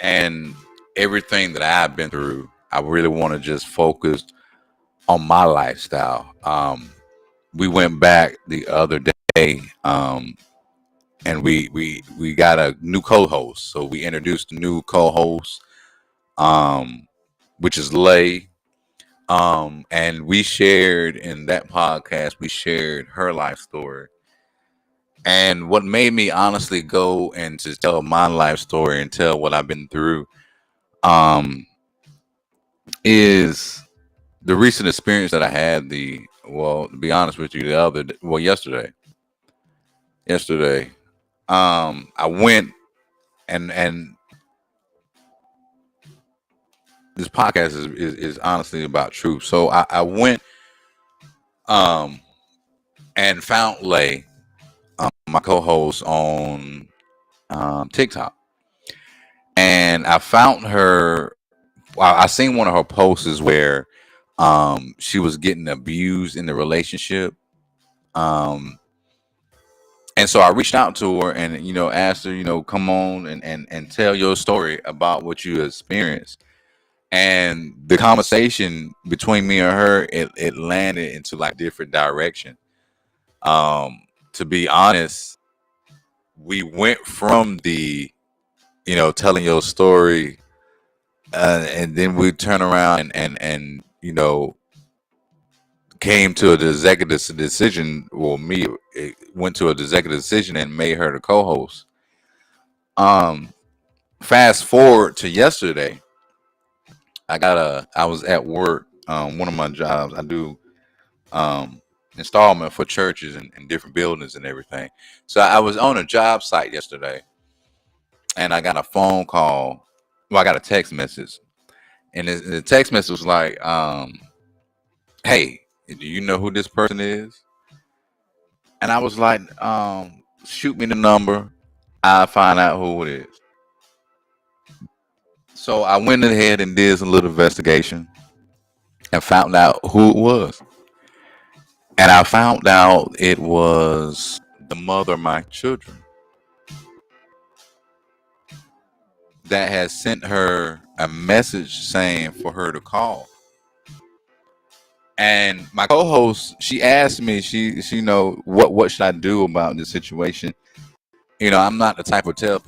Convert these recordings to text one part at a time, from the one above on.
and everything that I've been through. I really want to just focus on my lifestyle. We went back the other day, and we got a new co-host. So we introduced a new co-host, um, which is Lay. And we shared in that podcast. We shared her life story, and what made me honestly go and to tell my life story and tell what I've been through, um, is the recent experience that I had. To be honest with you, yesterday. Yesterday, I went and this podcast is honestly about truth. So I went um and found Lay, my co-host, on TikTok, and I found her. I seen one of her posts where she was getting abused in the relationship. Um, and so I reached out to her and asked her, come on and tell your story about what you experienced. And the conversation between me and her, it landed into like different direction. To be honest, we went from the telling your story, and then we turn around and came to an executive decision. Well, me it went to an executive decision and made her the co-host. Um, Fast forward to yesterday, I was at work. One of my jobs, I do um installment for churches and different buildings and everything. So I was on a job site yesterday, and I got a phone call. Well, I got a text message, and the text message was like, "Hey, do you know who this person is?" And I was like, "Shoot me the number. I'll find out who it is." So I went ahead and did some little investigation and found out who it was. And I found out it was the mother of my children that had sent her a message saying for her to call. And my co-host, she asked me, she what should I do about this situation? I'm not the type of tell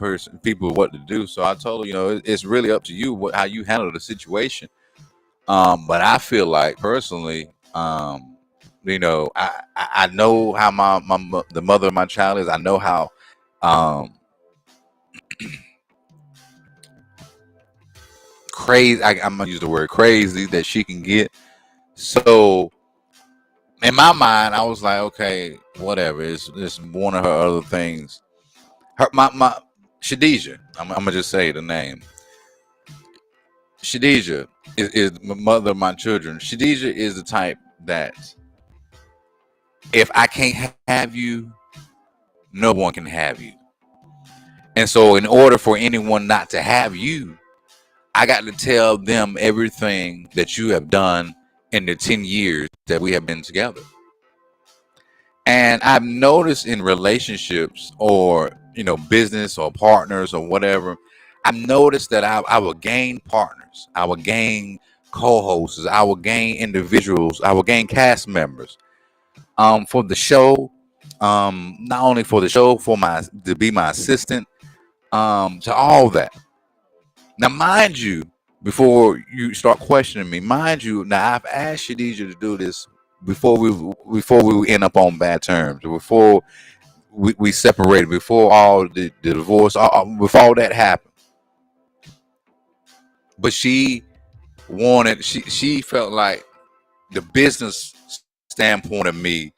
people what to do. So I told her, it's really up to you how you handle the situation. But I feel like personally, I know how the mother of my child is. I know how um, crazy. I'm gonna use the word crazy that she can get. So in my mind, I was like, okay, whatever. It's one of her other things. My Shadija. I'm gonna just say the name. Shadija is the mother of my children. Shadija is the type that if I can't have you, no one can have you. And so, in order for anyone not to have you, I got to tell them everything that you have done in the 10 years that we have been together. And I've noticed in relationships or, business or partners or whatever, I've noticed that I will gain partners, I will gain co-hosts, I will gain individuals, I will gain cast members for the show. Not only for the show, for my to be my assistant, to all that. Now, mind you, before you start questioning me, mind you, now I've asked Shadija to do this before we end up on bad terms, before we separated, before all the divorce, before all that happened. But she felt like the business standpoint of me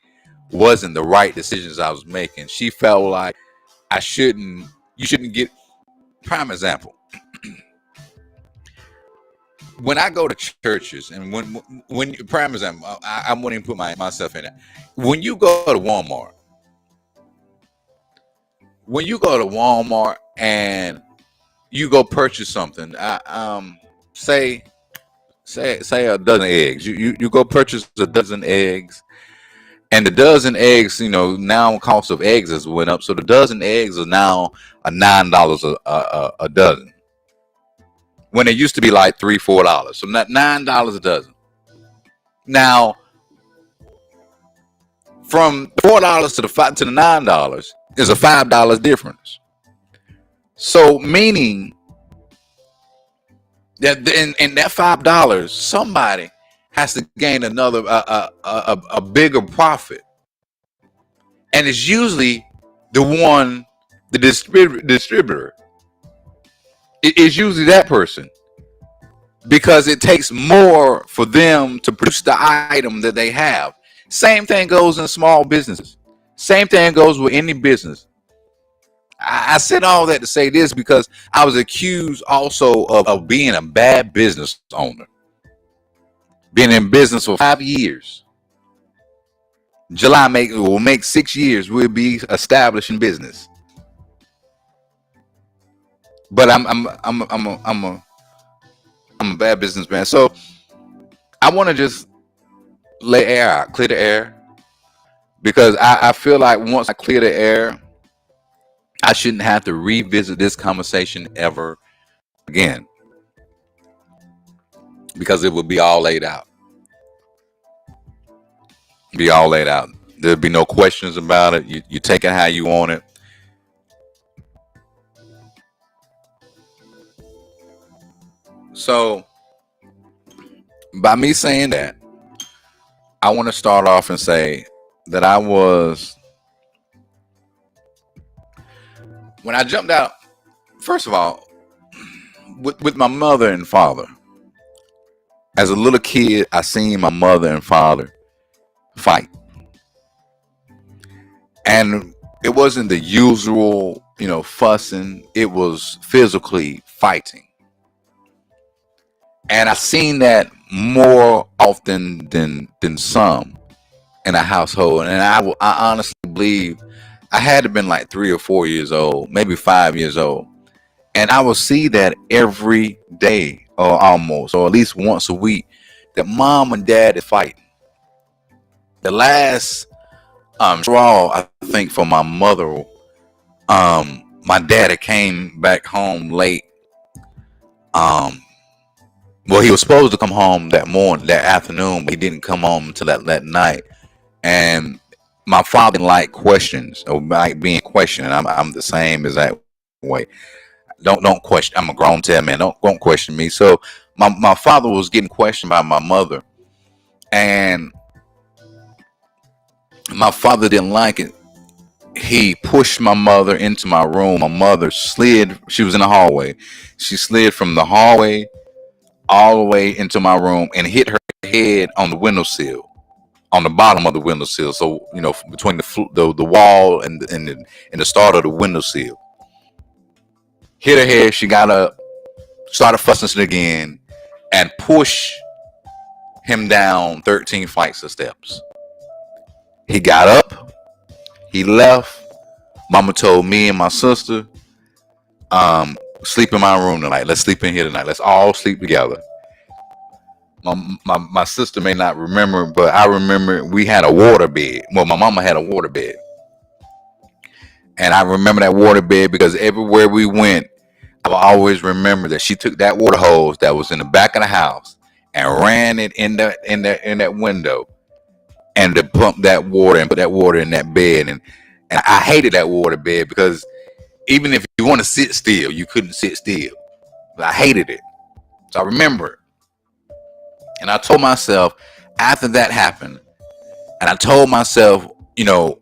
wasn't the right decisions I was making. She felt like you shouldn't get prime example. When I go to churches and when prime example, I wouldn't even put myself in it. When you go to Walmart, and you go purchase something, say a dozen eggs. You go purchase a dozen eggs, and the dozen eggs, now cost of eggs has went up, so the dozen eggs are now $9 a dozen. when it used to be like $3, $4. So not $9 a dozen. Now, from $4 to the $9 is a $5 difference. So meaning that in that $5, somebody has to gain another a bigger profit, and it's usually the distributor. It's usually that person, because it takes more for them to produce the item that they have. Same thing goes in small businesses. Same thing goes with any business. I said all that to say this because I was accused also of being a bad business owner. Been in business for 5 years. July will make 6 years. We'll be established in business. But I'm a bad businessman. So I want to just let air out, clear the air, because I feel like once I clear the air, I shouldn't have to revisit this conversation ever again, because it will be all laid out. Be all laid out. There'll be no questions about it. You take it how you want it. So, by me saying that, I want to start off and say that when I jumped out, first of all, with my mother and father. As a little kid, I seen my mother and father fight. And it wasn't the usual, fussing. It was physically fighting. And I seen that more often than some in a household. And I honestly believe I had to been like 3 or 4 years old, maybe 5 years old. And I would see that every day, or almost, or at least once a week, that mom and dad is fighting. The last straw, I think, for my mother, my daddy came back home late. Well, he was supposed to come home that afternoon, but he didn't come home until that night. And my father didn't like questions, or like being questioned. I'm the same exact way. Don't question. I'm a grown man. Don't question me. So my father was getting questioned by my mother, and my father didn't like it. He pushed my mother into my room. My mother slid. She was in the hallway. She slid from the hallway all the way into my room and hit her head on the windowsill, on the bottom of the windowsill. So between the wall and the start of the windowsill. Hit her head. She got up, started fussing again, and pushed him down 13 flights of steps. He got up. He left. Mama told me and my sister, sleep in my room tonight. Let's sleep in here tonight. Let's all sleep together. My sister may not remember, but I remember we had a water bed. Well, my mama had a water bed. And I remember that water bed because everywhere we went, I will always remember that she took that water hose that was in the back of the house and ran it in that window, and to pump that water and put that water in that bed. And I hated that water bed because even if you want to sit still, you couldn't sit still. But I hated it. So I remember it. And I told myself after that happened, and I told myself, and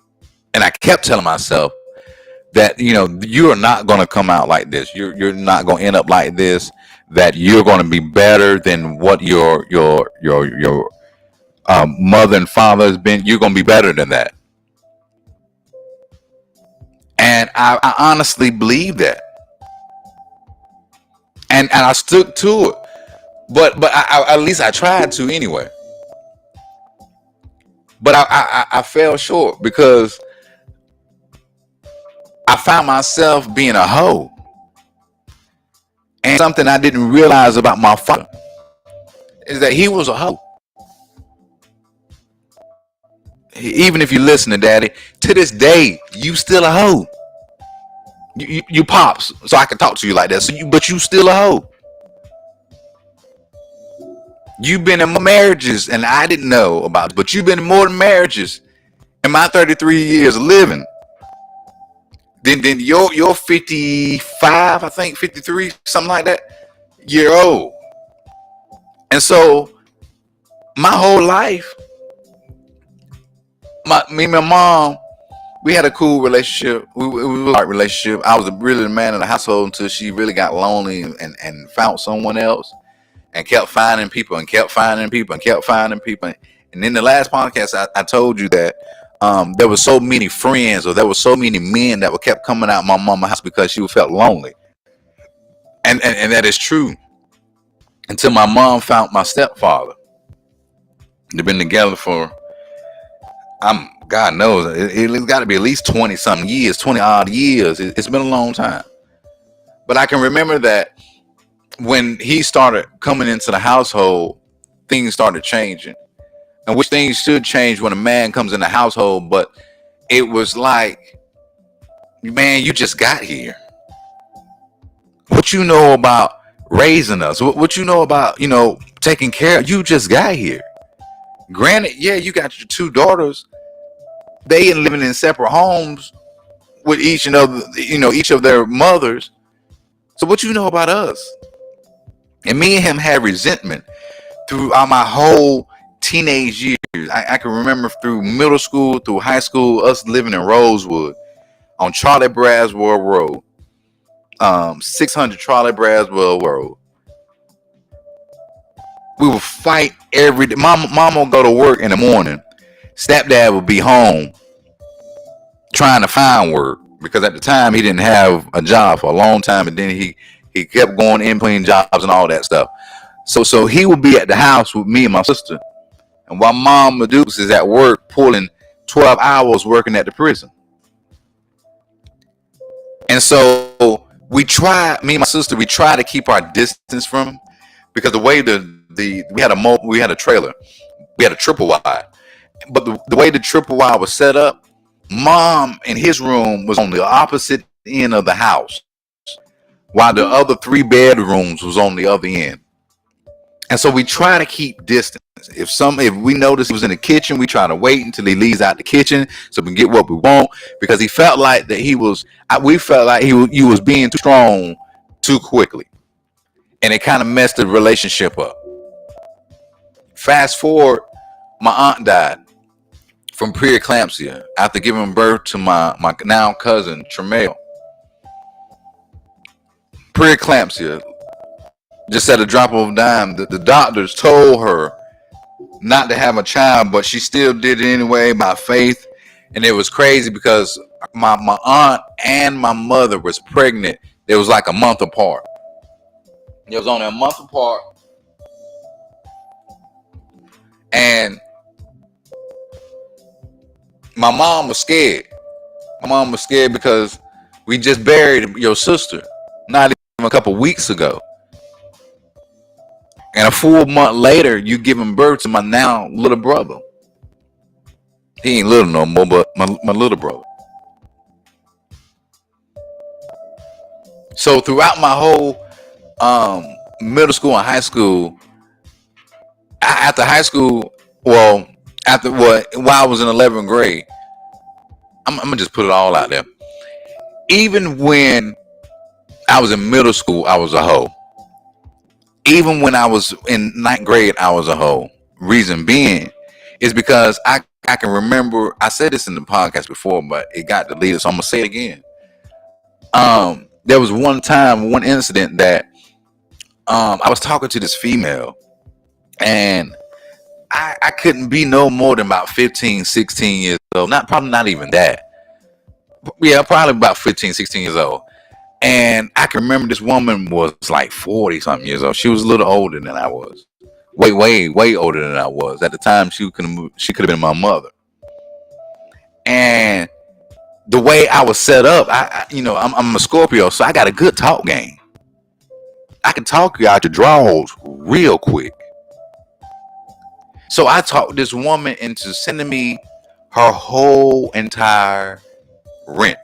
I kept telling myself that, you are not going to come out like this. You're not going to end up like this, that you're going to be better than what your mother and father has been. You're going to be better than that. And I honestly believe that. And I stuck to it. But I at least I tried to anyway. But I fell short because I found myself being a hoe. And something I didn't realize about my father is that he was a hoe. Even if you listen to Daddy, to this day, you still a hoe. You pops, so I can talk to you like that. But you still a hoe. You've been in more marriages, and I didn't know about it, but you've been in more marriages in my 33 years of living than your 55, I think 53, something like that, year old. And so my whole life, me and my mom, we had a cool relationship. We were a relationship. I was really the man of the household until she really got lonely and found someone else and kept finding people and kept finding people and kept finding people. And in the last podcast, I told you that there were so many friends, or there were so many men that were kept coming out my mama's house because she felt lonely. And that is true until my mom found my stepfather. They've been together for, God knows, it's got to be at least 20 something years, 20 odd years. It's been a long time. But I can remember that when he started coming into the household, things started changing. And which things should change when a man comes in the household, but it was like, man, you just got here. What you know about raising us? What you know about, taking care of? You just got here. Granted, yeah, you got your two daughters. They living in separate homes with each of their mothers. So what you know about us? And me and him had resentment throughout my whole teenage years. I can remember through middle school, through high school, us living in Rosewood on Charlie Braswell Road, 600 Charlie Braswell Road. We would fight every day. Mom would go to work in the morning. Stepdad would be home trying to find work, because at the time he didn't have a job for a long time, and then he kept going in between jobs and all that stuff. So he would be at the house with me and my sister, and while Mom Meduse is at work pulling 12 hours working at the prison. And so me and my sister, we try to keep our distance from him, because the way we had a trailer, we had a triple wide, but the way the triple wide was set up, Mom in his room was on the opposite end of the house, while the other 3 bedrooms was on the other end. And so we try to keep distance. If we notice he was in the kitchen, we try to wait until he leaves out the kitchen so we can get what we want, because he felt like that we felt like he was being too strong too quickly, and it kind of messed the relationship up. Fast forward, my aunt died from preeclampsia after giving birth to my now cousin Tremel. Preeclampsia, just at a drop of a dime. The doctors told her not to have a child, but she still did it anyway by faith. And it was crazy because my aunt and my mother was pregnant. It was like a month apart. It was only a month apart. And my mom was scared. My mom was scared because we just buried your sister not even a couple weeks ago. And a full month later, you giving birth to my now little brother. He ain't little no more, but my little brother. So throughout my whole middle school and high school, after high school, while I was in 11th grade, I'm gonna just put it all out there. Even when I was in middle school, I was a hoe. Even when I was in 9th grade, I was a hoe. Reason being is because I can remember, I said this in the podcast before, but it got deleted, so I'm gonna say it again. There was one incident that I was talking to this female, and I couldn't be no more than about 15, 16 years old. Probably not even that. Yeah, probably about 15, 16 years old. And I can remember this woman was like 40 something years old. She was a little older than I was. Way older than I was. At the time, she could have been my mother. And the way I was set up, I'm a Scorpio, so I got a good talk game. I can talk you out your drawers real quick. So I talked this woman into sending me her whole entire rent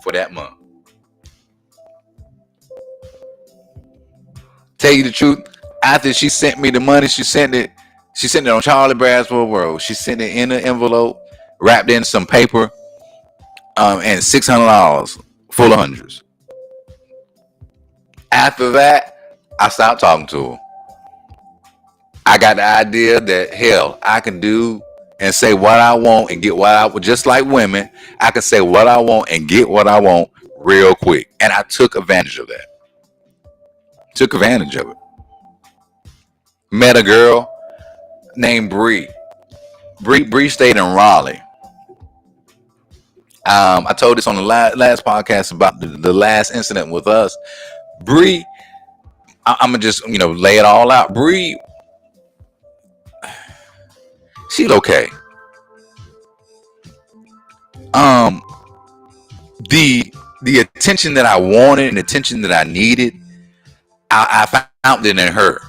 for that month. Tell you the truth, After she sent me the money, she sent it. She sent it on Charlie Braswell Road. She sent it in an envelope, wrapped in some paper, and $600 full of hundreds. After that, I stopped talking to her. I got the idea that hell, I can do and say what I want and get what I want. Just like women, I can say what I want and get what I want real quick. And I took advantage of that. Took advantage of it. Met a girl named Bree. Bree stayed in Raleigh. I told this on the last podcast about the last incident with us. Bree, I'm gonna just lay it all out. Bree, she's okay. The attention that I wanted and the attention that I needed, I found it in her,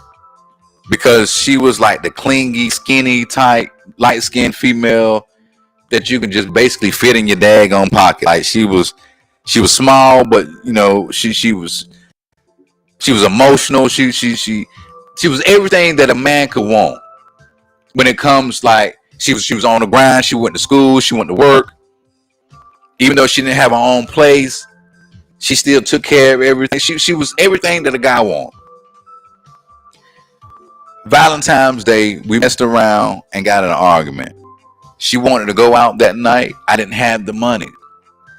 because she was like the clingy, skinny type, light skinned female that you can just basically fit in your daggone pocket. Like she was small, but she was emotional. She was everything that a man could want. When it comes, like she was on the grind. She went to school. She went to work. Even though she didn't have her own place, she still took care of everything. She was everything that a guy wants. Valentine's Day, we messed around and got in an argument. She wanted to go out that night. I didn't have the money.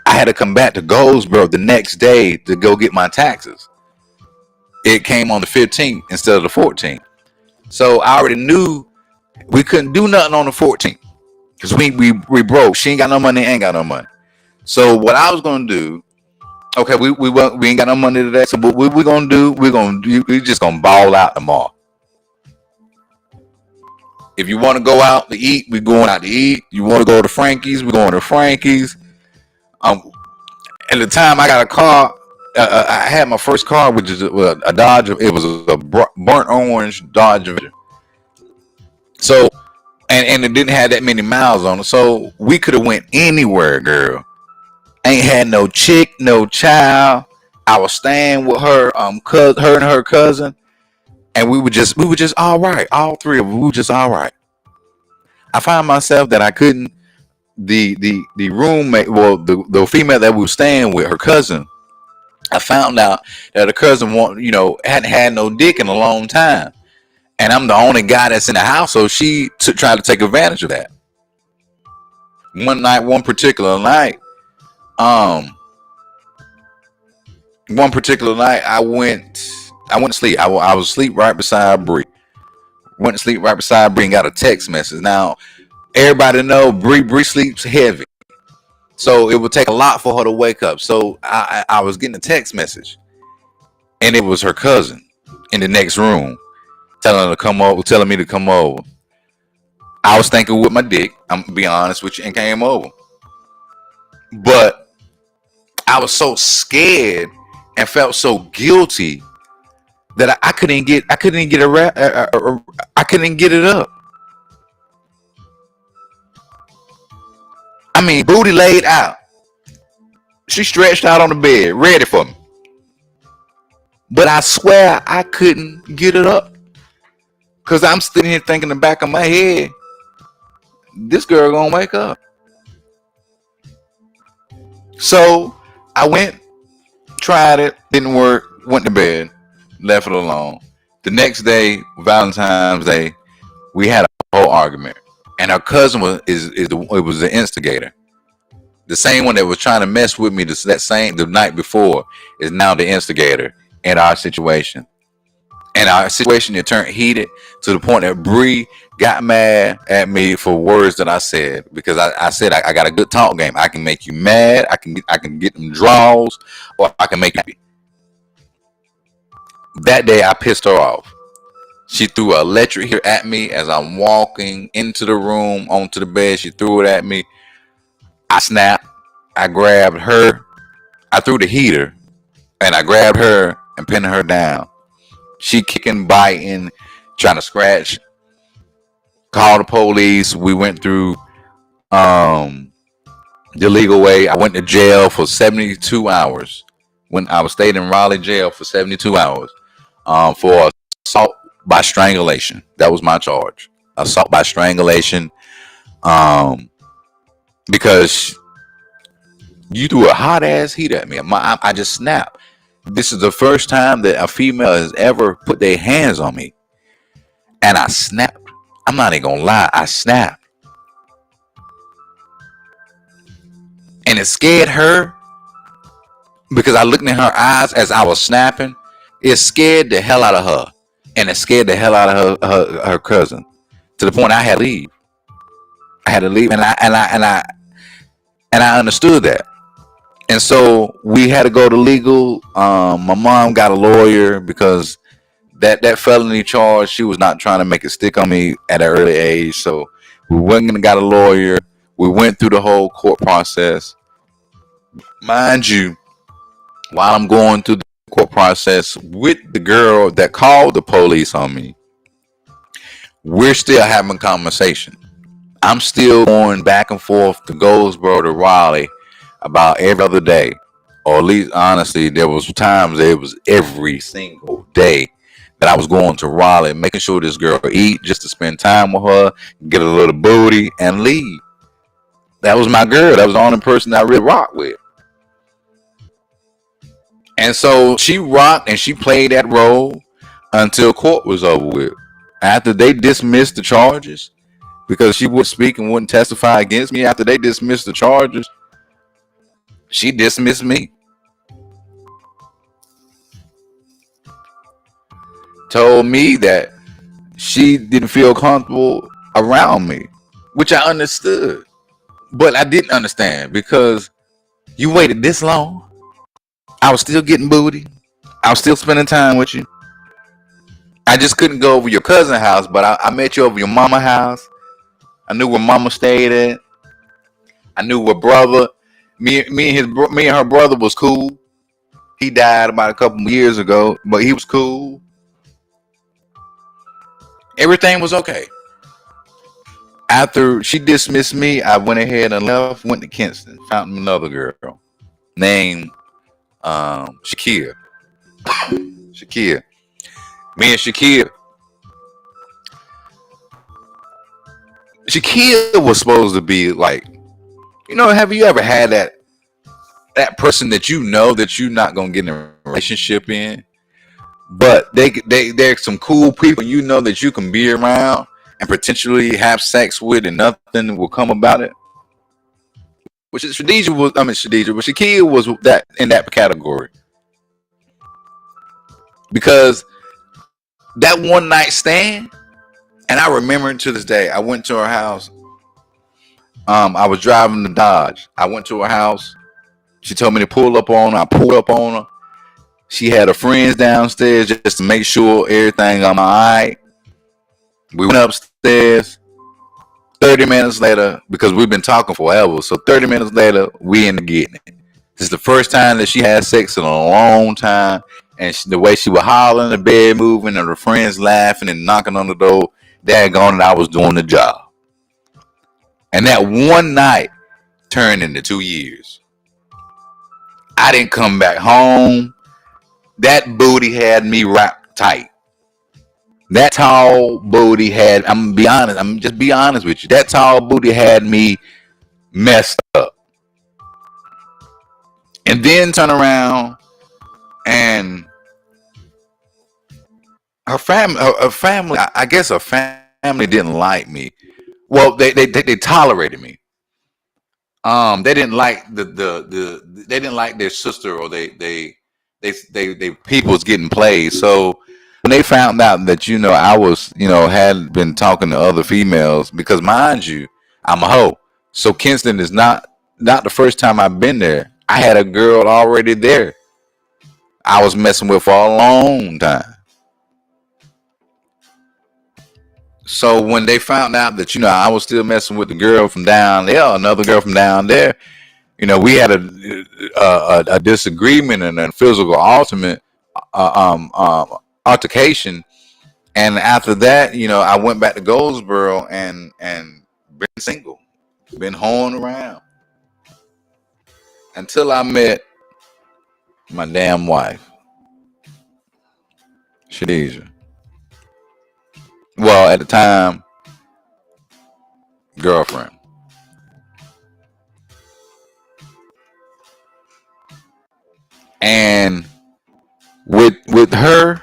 I had to come back to Goldsboro the next day to go get my taxes. It came on the 15th instead of the 14th. So I already knew we couldn't do nothing on the 14th because we broke. She ain't got no money, ain't got no money. So what I was gonna do, okay, we ain't got no money today. So what we're gonna do, we just gonna ball out tomorrow. If you want to go out to eat, we're going out to eat. You want to go to Frankie's, we're going to Frankie's. At the time, I got a car. I had my first car, which is a Dodge. It was a burnt orange Dodge. So, and it didn't have that many miles on it. So we could have went anywhere, girl. Ain't had no chick, no child. I was staying with her, her and her cousin, and we were just all right. All three of them, we were just all right. I found myself that I couldn't. The roommate, well, the female that we were staying with, her cousin. I found out that her cousin hadn't had no dick in a long time, and I'm the only guy that's in the house, so she tried to take advantage of that. One particular night, I went to sleep. I was asleep right beside Bree. Went to sleep right beside Bree and got a text message. Now, everybody know Bree sleeps heavy, so it would take a lot for her to wake up. So I was getting a text message, and it was her cousin in the next room telling me to come over. I was thinking with my dick, I'm gonna be honest with you, and came over. But I was so scared and felt so guilty that I couldn't get it up. I mean, booty laid out. She stretched out on the bed, ready for me. But I swear I couldn't get it up. Because I'm sitting here thinking in the back of my head, this girl gonna wake up. So I went, tried it, didn't work, went to bed, left it alone. The next day, Valentine's Day, we had a whole argument. And her cousin was the instigator. The same one that was trying to mess with me the night before is now the instigator in our situation. And our situation, it turned heated to the point that Bree got mad at me for words that I said, because I said I got a good talk game. I can make you mad. I can get them draws, or I can make you happy. That day I pissed her off. She threw an electric here at me as I'm walking into the room onto the bed. She threw it at me. I snapped. I grabbed her. I threw the heater, and I grabbed her and pinned her down. She kicking, biting, trying to scratch. Called the police. We went through the legal way. I went to jail for 72 hours. When I was stayed in Raleigh jail for 72 hours for assault by strangulation. That was my charge. Assault by strangulation. Um, because you threw a hot ass heat at me. I just snapped. This is the first time that a female has ever put their hands on me, and I snapped. I'm not even gonna lie. I snapped, and it scared her because I looked in her eyes as I was snapping. It scared the hell out of her, and it scared the hell out of her cousin, to the point I had to leave. I had to leave, and I understood that. And so we had to go to legal. My mom got a lawyer because that felony charge, she was not trying to make it stick on me at an early age. So we went and got a lawyer. We went through the whole court process. Mind you, while I'm going through the court process with the girl that called the police on me, we're still having conversation. I'm still going back and forth to Goldsboro to Raleigh about every other day, or at least honestly, there was times it was every single day that I was going to Raleigh, making sure this girl eat, just to spend time with her, get a little booty, and leave. That was my girl. That was the only person I really rocked with. And so she rocked and she played that role until court was over with. After they dismissed the charges, because she would speak and wouldn't testify against me, after they dismissed the charges, she dismissed me. Told me that she didn't feel comfortable around me, which I understood. But I didn't understand because you waited this long. I was still getting booty. I was still spending time with you. I just couldn't go over your cousin's house, but I met you over your mama's house. I knew where mama stayed at. I knew where brother, me and her brother was cool. He died about a couple years ago, but he was cool. Everything was okay. After she dismissed me, I went ahead and left, went to Kinston, found another girl named Shakia. Shakia. Me and Shakia. Shakia was supposed to be like, have you ever had that person that that you're not gonna get in a relationship in, but they're some cool people that you can be around and potentially have sex with, and nothing will come about it. Which is Shakia was that in that category, because that one night stand, and I remember it to this day. I went to her house. I was driving the Dodge. I went to her house. She told me to pull up on her. I pulled up on her. She had her friends downstairs just to make sure everything was all right. We went upstairs. 30 minutes later, because we've been talking forever, so 30 minutes later, we ended up getting it. This is the first time that she had sex in a long time, and the way she was hollering, the bed moving, and her friends laughing and knocking on the door, daggone it, I was doing the job. And that one night turned into 2 years. I didn't come back home. That booty had me wrapped tight. That tall booty had, I'm just be honest with you. That tall booty had me messed up. And then turn around and her family, I guess her family didn't like me. Well, they tolerated me. They didn't like they didn't like their sister, or they people's getting played. So when they found out that I was had been talking to other females, because mind you, I'm a hoe. So Kinston is not the first time I've been there. I had a girl already there I was messing with for a long time. So when they found out that I was still messing with the girl from down there, another girl from down there, we had a disagreement and a physical altercation. And after that, I went back to Goldsboro and been single, been hoeing around until I met my damn wife, Shadeja. Well, at the time, girlfriend. And with her,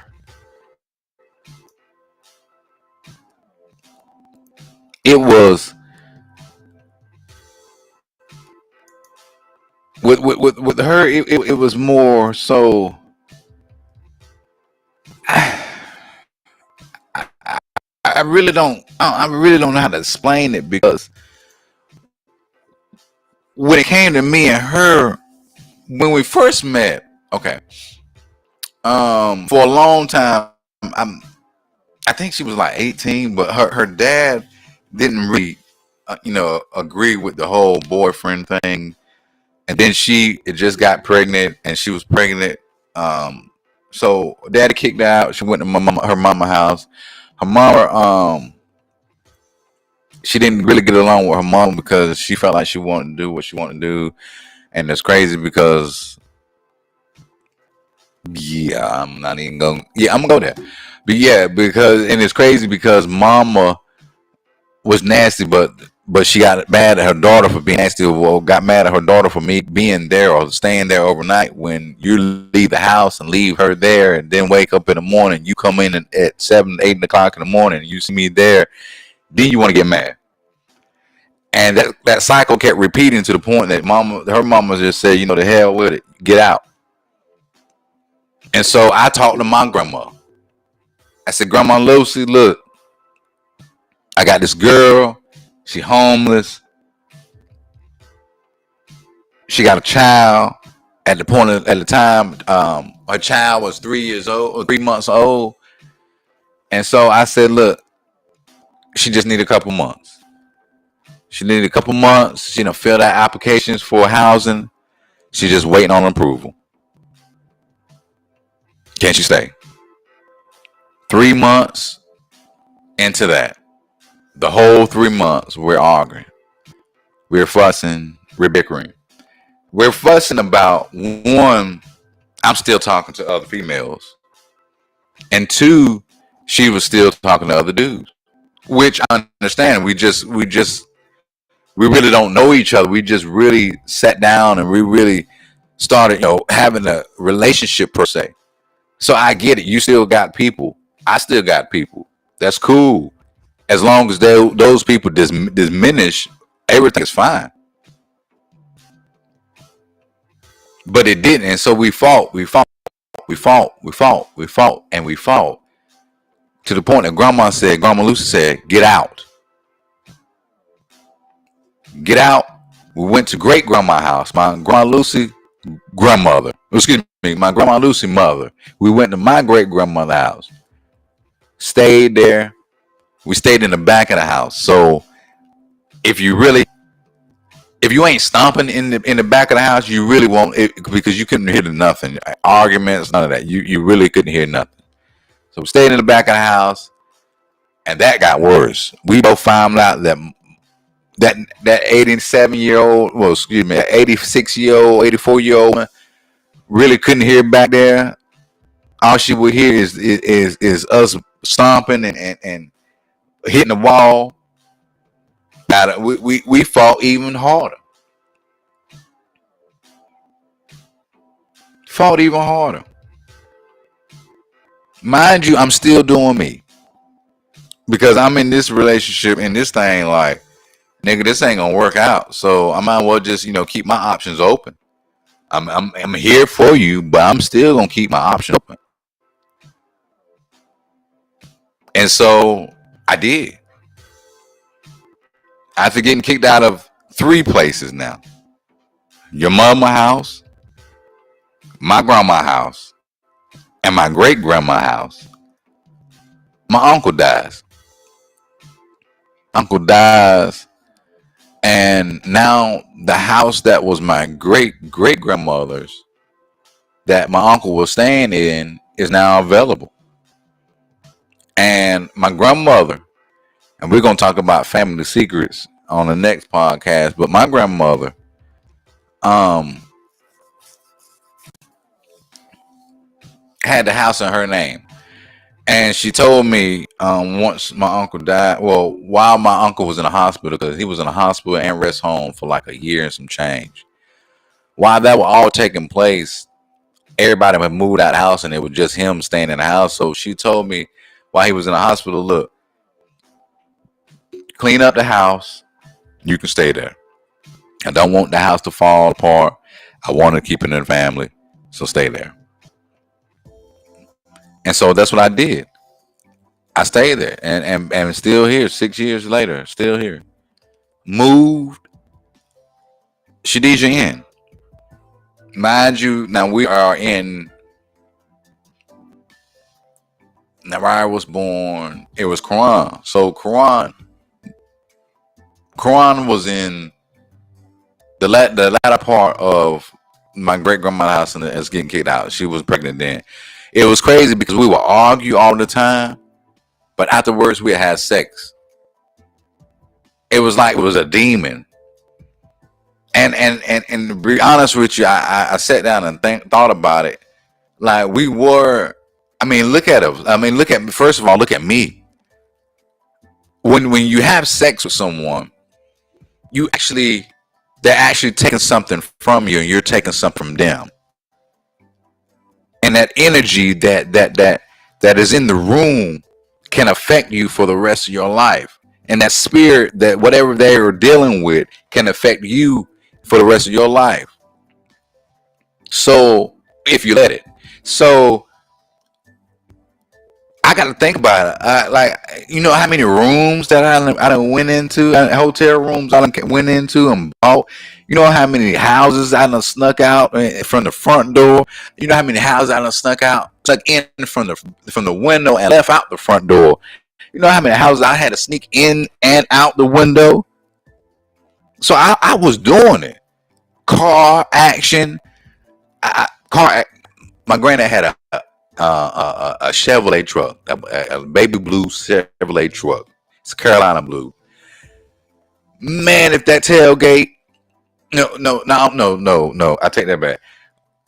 it was with her. It was more so. I really don't. I really don't know how to explain it because when it came to me and her, when we first met, okay, for a long time, I'm. I think she was like 18, but her dad didn't really, agree with the whole boyfriend thing. And then she just got pregnant, and she was pregnant. Um, so daddy kicked her out. She went to her mama house. Her mama, she didn't really get along with her mom because she felt like she wanted to do what she wanted to do. And it's crazy because, yeah, I'm not even going. Yeah, I'm gonna go there. But yeah, because and it's crazy because mama was nasty, but she got mad at her daughter for being nasty. Well, got mad at her daughter for me being there or staying there overnight. When you leave the house and leave her there, and then wake up in the morning, you come in at 7, 8 o'clock in the morning, and you see me there, then you want to get mad. And that cycle kept repeating to the point that her mama just said, the hell with it, get out. And so I talked to my grandma. I said, Grandma Lucy, look, I got this girl. She homeless. She got a child. At the time, her child was 3 years old or 3 months old. And so I said, look, she just need a couple months. She needed a couple months. She done filled out applications for housing. She just waiting on approval. Can she stay? 3 months into that, the whole 3 months, we're arguing. We're fussing. We're bickering. We're fussing about one, I'm still talking to other females. And two, she was still talking to other dudes. Which I understand. We really don't know each other. We just really sat down and we really started, having a relationship per se. So I get it. You still got people. I still got people. That's cool. As long as those people diminish, everything is fine. But it didn't. And so we fought. We fought. We fought. We fought. We fought. And we fought. To the point that Grandma Lucy said, get out. Get out. We went to great grandma's house. My Grandma Lucy grandmother. Excuse me, my Grandma Lucy mother. We went to my great grandmother's house. Stayed there. We stayed in the back of the house. So if you really, if you ain't stomping in the back of the house, you really won't, because you couldn't hear nothing. Arguments, none of that. You really couldn't hear nothing. So we stayed in the back of the house, and that got worse. We both found out that 87-year-old, well, excuse me, 86-year-old, 84-year-old really couldn't hear back there. All she would hear is us stomping and hitting the wall. We fought even harder. Fought even harder. Mind you, I'm still doing me because I'm in this relationship and this thing like, nigga, this ain't gonna work out. So I might as well just keep my options open. I'm here for you, but I'm still gonna keep my options open. And so I did. After getting kicked out of 3 places now, your mama house, my grandma house, and my great grandma house, my uncle dies. Uncle dies, and now the house that was my great great grandmother's, that my uncle was staying in, is now available. And my grandmother, and we're gonna talk about family secrets on the next podcast. But my grandmother, um, had the house in her name. And she told me once my uncle died, well, while my uncle was in the hospital, because he was in a hospital and rest home for like a year and some change. While that was all taking place, everybody had moved out of the house and it was just him staying in the house. So she told me while he was in the hospital, look, clean up the house. You can stay there. I don't want the house to fall apart. I want to keep it in the family. So stay there. And so that's what I did. I stayed there and still here 6 years later, still here. Moved Shadija in. Mind you, now we are in, now I was born, it was Quran. So Quran was in the latter part of my great grandma's house and it's getting kicked out. She was pregnant then. It was crazy because we would argue all the time, but afterwards we had sex. It was like it was a demon. And to be honest with you, I sat down and thought about it. Like we were, I mean, look at us. I mean, look at, first of all, look at me. When you have sex with someone, you actually, they're actually taking something from you and you're taking something from them. And that energy that is in the room can affect you for the rest of your life. And that spirit, that whatever they are dealing with, can affect you for the rest of your life. So if you let it. So I got to think about it. Like, you know how many rooms that I done went into, hotel rooms I done went into and bought. You know how many houses I done snuck out from the front door. You know how many houses I done snuck in from the window and left out the front door. You know how many houses I had to sneak in and out the window. So I was doing it. Car action. My granddad had a Chevrolet truck, a baby blue Chevrolet truck. It's Carolina blue. Man, if that tailgate, no, I take that back.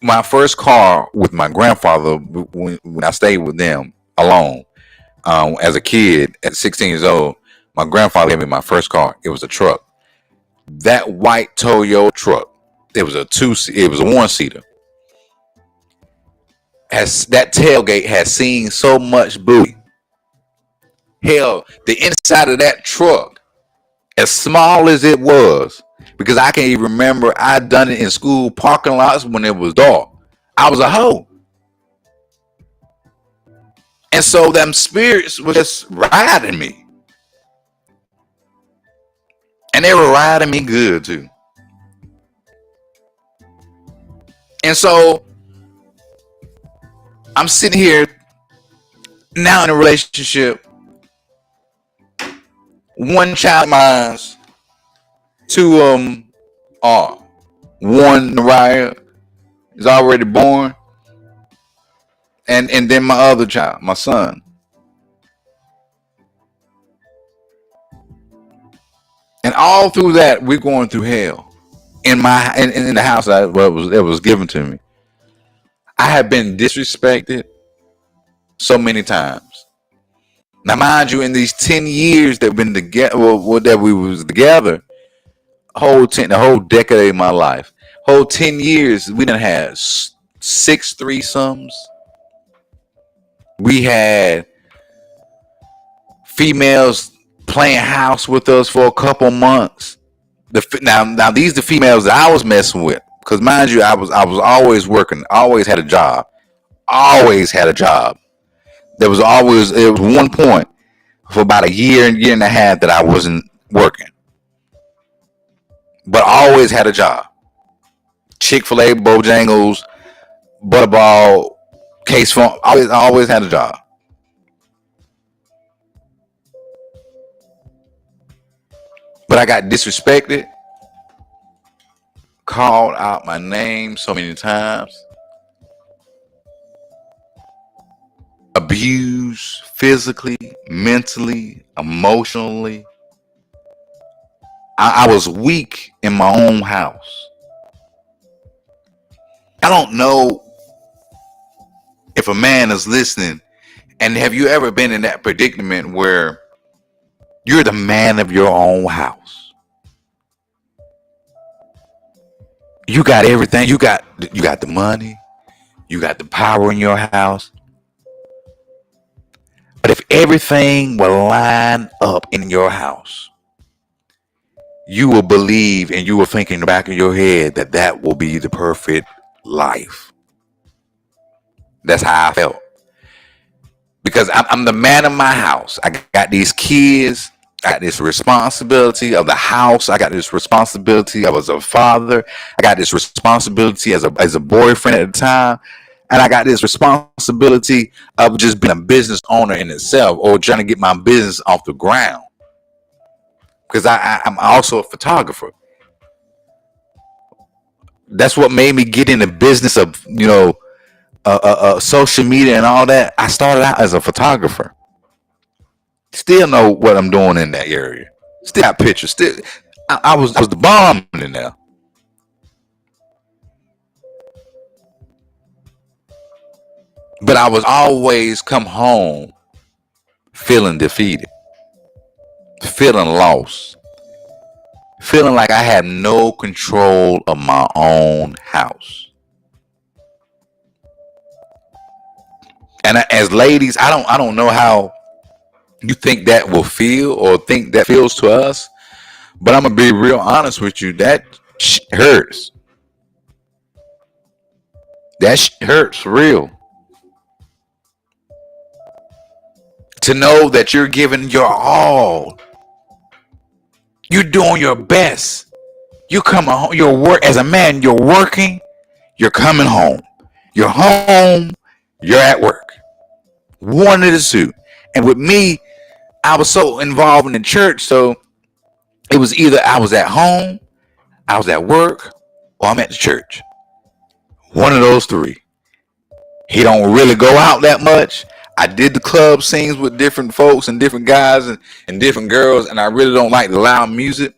My first car with my grandfather when I stayed with them alone as a kid at 16 years old. My grandfather gave me my first car. It was a truck. That white Toyota truck. It was a one seater. As that tailgate has seen so much booty. Hell, the inside of that truck, as small as it was, because I can even remember I'd done it in school parking lots when it was dark. I was a hoe. And so them spirits were just riding me. And they were riding me good too. And so I'm sitting here now in a relationship. One child of mine's, two of them are. One, Naraya, is already born. And then my other child, my son. And all through that, we're going through hell. In the house that was given to me. I have been disrespected so many times. Now, mind you, in these 10 years that we've been together, that we was together, the whole decade of my life, whole 10 years, we done had 6 threesomes. We had females playing house with us for a couple months. Now these the females that I was messing with, because mind you, I was always working, always had a job, There was always, it was one point for about a year and a half that I wasn't working, but I always had a job. Chick-fil-A, Bojangles, Butterball, Case Farm. I always had a job. But I got disrespected, called out my name so many times, abused physically, mentally, emotionally. I was weak in my own house. I don't know if a man is listening And have you ever been in that predicament where you're the man of your own house? You got everything. You got the money. You got the power in your house. But if everything will line up in your house, you will believe and you will think in the back of your head that that will be the perfect life. That's how I felt. Because I'm the man of my house. I got these kids. I got this responsibility of the house. I got this responsibility. I was a father. I got this responsibility as a boyfriend at the time. And I got this responsibility of just being a business owner in itself, or trying to get my business off the ground. Because I'm also a photographer. That's what made me get in the business of, social media and all that. I started out as a photographer. Still know what I'm doing in that area. Still got pictures. Still, I was the bomb in there. But I was always come home feeling defeated, feeling lost, feeling like I had no control of my own house. And as ladies, I don't know how you think that will feel or think that feels to us, but I'm gonna be real honest with you. That hurts. That hurts real. To know that you're giving your all, you're doing your best. You coming home. You're work as a man. You're working. You're coming home. You're home. You're at work. One of the two. And with me, I was so involved in the church, so it was either I was at home, I was at work, or I'm at the church. One of those three. He don't really go out that much. I did the club scenes with different folks and different guys and different girls, and I really don't like the loud music.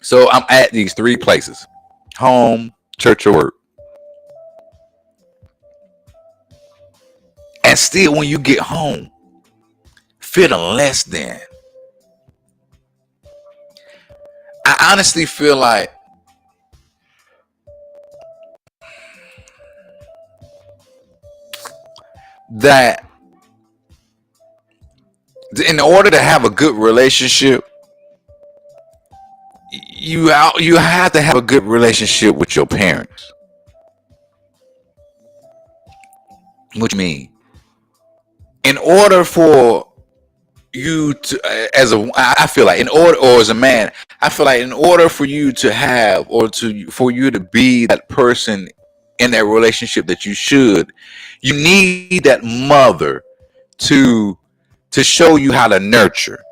So I'm at these three places: home, church, or work. And still, when you get home, feeling less than. I honestly feel like that in order to have a good relationship, you have to have a good relationship with your parents. What you mean? In order for you to, as a, I feel like in order, or as a man, I feel like in order for you to have, or for you to be that person in that relationship that you should, you need that mother to show you how to nurture,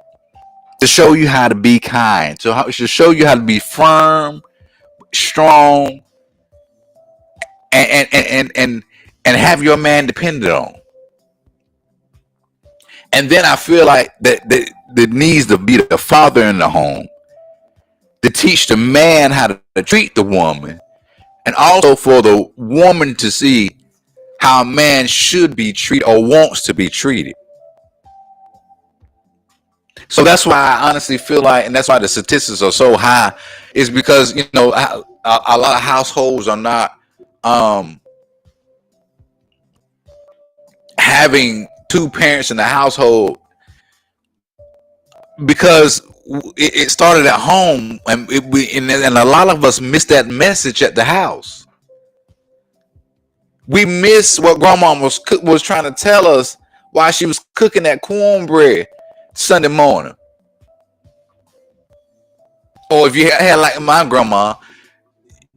to show you how to be kind, to show you how to be firm, strong, and have your man dependent on. And then I feel like that needs to be the father in the home to teach the man how to treat the woman, and also for the woman to see how a man should be treated or wants to be treated. So that's why I honestly feel like, and that's why the statistics are so high, is because a lot of households are not um, having two parents in the household, because it started at home, and a lot of us miss that message at the house. We miss what grandma was trying to tell us while she was cooking that cornbread Sunday morning. Or if you had like my grandma,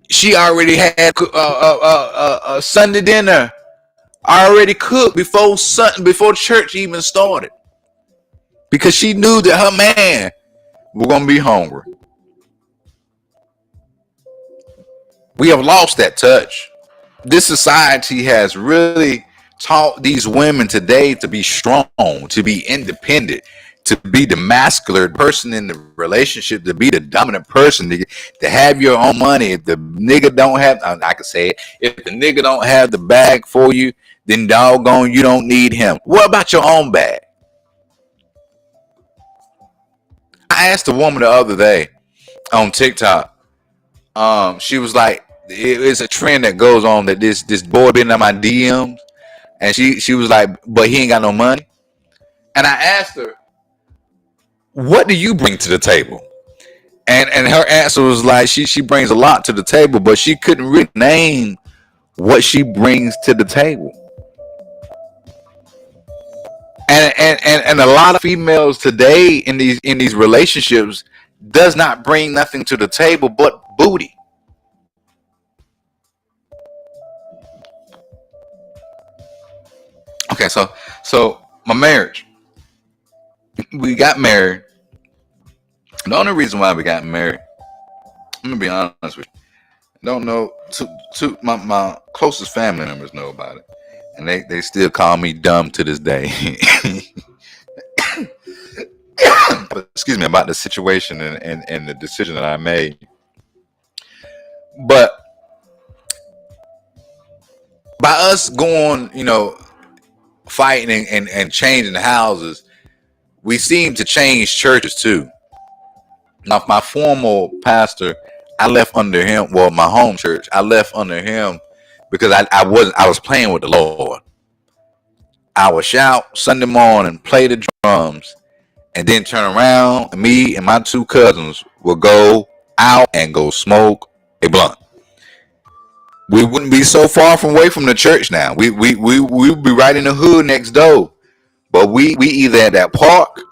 she already had a Sunday dinner already cooked before church even started, because she knew that her man was gonna be hungry. We have lost that touch. This society has really taught these women today to be strong, to be independent, to be the masculine person in the relationship, to be the dominant person, to have your own money. If the nigga don't have, I can say it, if the nigga don't have the bag for you, then doggone you don't need him. What about your own bag? I asked a woman the other day on TikTok. She was like, it's a trend that goes on that this boy been in my DMs, and she was like, but he ain't got no money. And I asked her, what do you bring to the table? And her answer was like, she brings a lot to the table, but she couldn't really name what she brings to the table. And a lot of females today in these relationships does not bring nothing to the table but booty. Okay, so my marriage, we got married. The only reason why we got married, I'm gonna be honest with you, don't know. My closest family members know about it, and they still call me dumb to this day. But excuse me, about the situation and the decision that I made. But by us going, fighting and changing the houses, we seem to change churches too. Now, my former pastor, I left under him. Well, my home church, I left under him because I was playing with the Lord. I would shout Sunday morning, play the drums, and then turn around. And me and my two cousins would go out and go smoke a blunt. We wouldn't be so far from away from the church now. We would be right in the hood next door. But we either at that park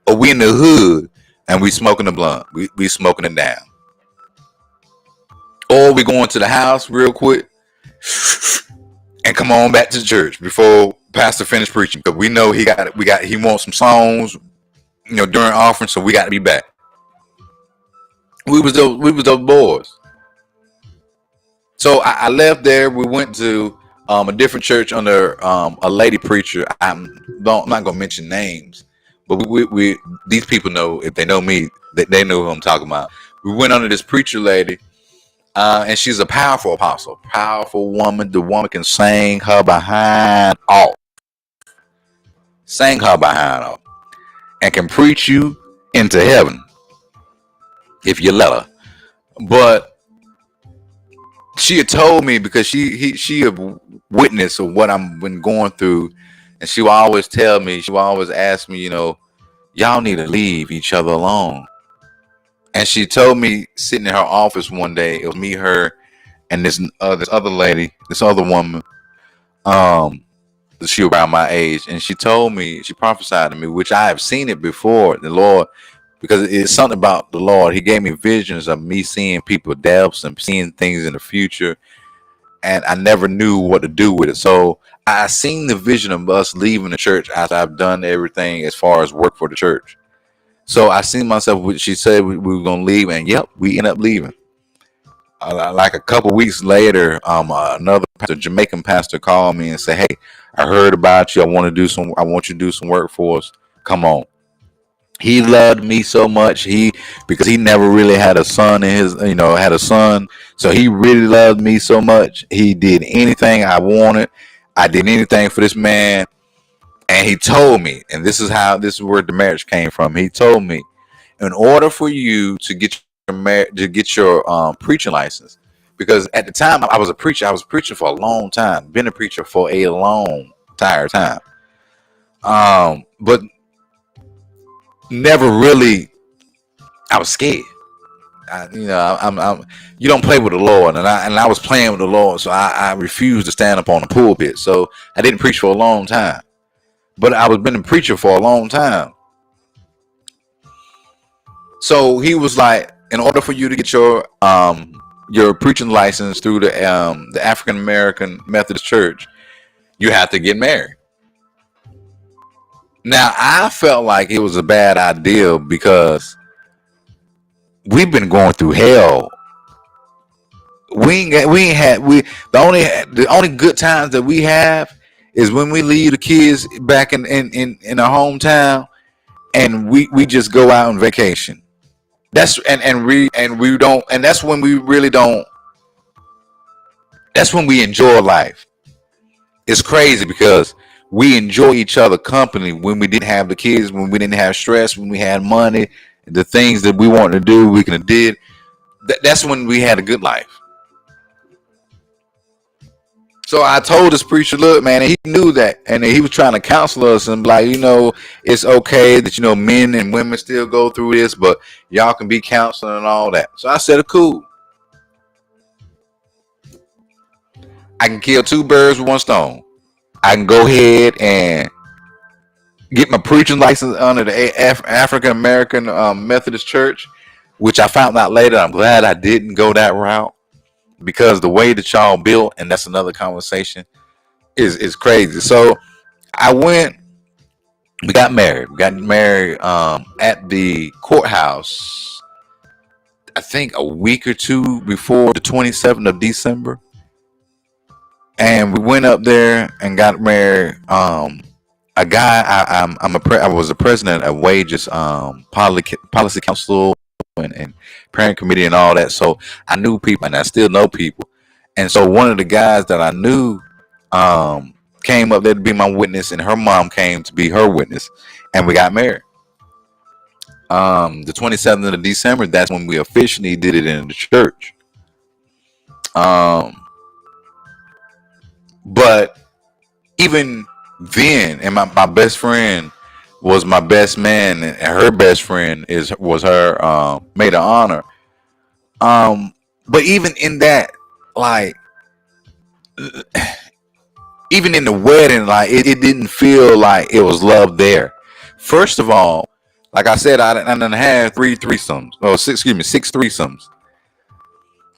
or we in the hood and we smoking the blunt. We smoking it down. Or we going to the house real quick and come on back to the church before pastor finished preaching, because we know he wants some songs, during offering, so we got to be back. We was those boys. So I left there. We went to a different church under a lady preacher. I'm not gonna mention names, but we these people know, if they know me, they know who I'm talking about. We went under this preacher lady, and she's a powerful apostle, powerful woman. The woman can sing her behind off, and can preach you into heaven if you let her. But she had told me, because she had witnessed of what I've been going through, and she would always tell me, she would always ask me, y'all need to leave each other alone. And she told me, sitting in her office one day, it was me, her, and this other lady, this other woman, she was around my age, and she told me, she prophesied to me, which I have seen it before, the Lord. Because it's something about the Lord. He gave me visions of me seeing people deaths and seeing things in the future. And I never knew what to do with it. So I seen the vision of us leaving the church after I've done everything as far as work for the church. So I seen myself, she said we were going to leave. And yep, we ended up leaving. Like a couple weeks later, another pastor, Jamaican pastor, called me and said, hey, I heard about you. I want you to do some work for us. Come on. He loved me so much. Because he never really had a son in his, had a son. So he really loved me so much. He did anything I wanted. I did anything for this man. And he told me, and this is where the marriage came from. He told me, in order for you to get your preaching license, because at the time I was a preacher. I was preaching for a long time. Been a preacher for a long entire time. But never really, I was scared. You don't play with the Lord, and I was playing with the Lord, so I refused to stand up on the pulpit. So I didn't preach for a long time, but I was been a preacher for a long time. So he was like, in order for you to get your preaching license through the African American Methodist Church, you have to get married. Now, I felt like it was a bad idea because we've been going through hell. The only good times that we have is when we leave the kids back in our hometown, and we just go out on vacation. That's we don't, and that's when we really don't. That's when we enjoy life. It's crazy because we enjoy each other company when we didn't have the kids, when we didn't have stress, when we had money, the things that we wanted to do, we can did. That's when we had a good life. So I told this preacher, look, man, and he knew that, and he was trying to counsel us and be like, it's okay that men and women still go through this, but y'all can be counseling and all that. So I said, cool. I can kill two birds with one stone. I can go ahead and get my preaching license under the African American Methodist Church, which I found out later. I'm glad I didn't go that route because the way that y'all built, and that's another conversation, is crazy. So I went. We got married. We got married at the courthouse. I think a week or two before the 27th of December, and we went up there and got married. A guy, I was a president of Wages Policy Council and Parent Committee and all that. So I knew people, and I still know people. And so one of the guys that I knew came up there to be my witness, and her mom came to be her witness, and we got married. The 27th of December, that's when we officially did it in the church. But even then, and my best friend was my best man, and her best friend was her maid of honor. But even in that, like, even in the wedding, like it didn't feel like it was love there. First of all, like I said, I done had three threesomes, or six threesomes.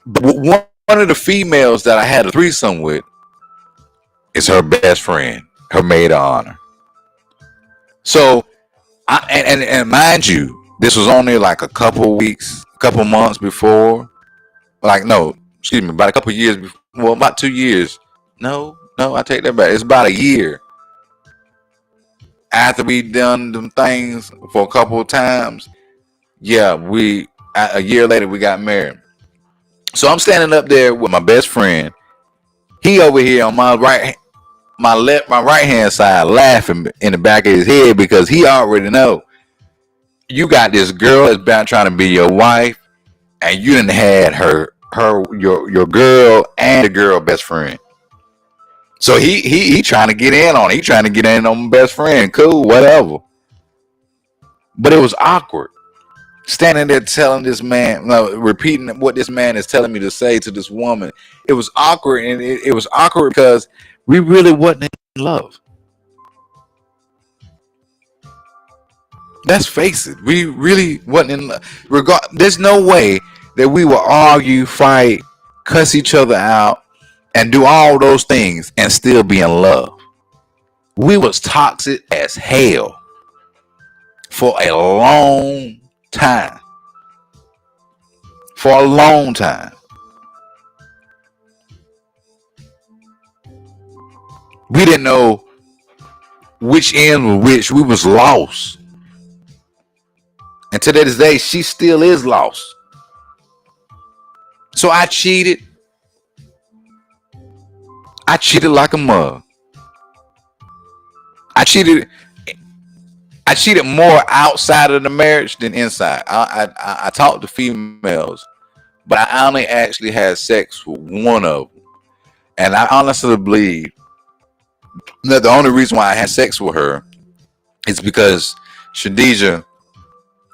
But one of the females that I had a threesome with is her best friend, her maid of honor. So, and mind you, this was only like a couple weeks, a couple months before. Like, no, excuse me, about a couple years before. Well, about 2 years. No, I take that back. It's about a year after we done them things for a couple of times. Yeah, a year later we got married. So I'm standing up there with my best friend. He over here on my right hand side, laughing in the back of his head because he already know you got this girl that's been trying to be your wife, and you done had your girl and the girl best friend. So he trying to get in on it. He trying to get in on my best friend. Cool, whatever. But it was awkward. Standing there telling this man, no, repeating what this man is telling me to say to this woman. It was awkward, and it was awkward because we really wasn't in love. Let's face it, we really wasn't in love. There's no way that we will argue, fight, cuss each other out, and do all those things and still be in love. We was toxic as hell for a long time. For a long time. We didn't know which end was which. We was lost. And to this day, she still is lost. So I cheated. I cheated like a mug. I cheated more outside of the marriage than inside. I talked to females, but I only actually had sex with one of them. And I honestly believe that the only reason why I had sex with her is because Shadija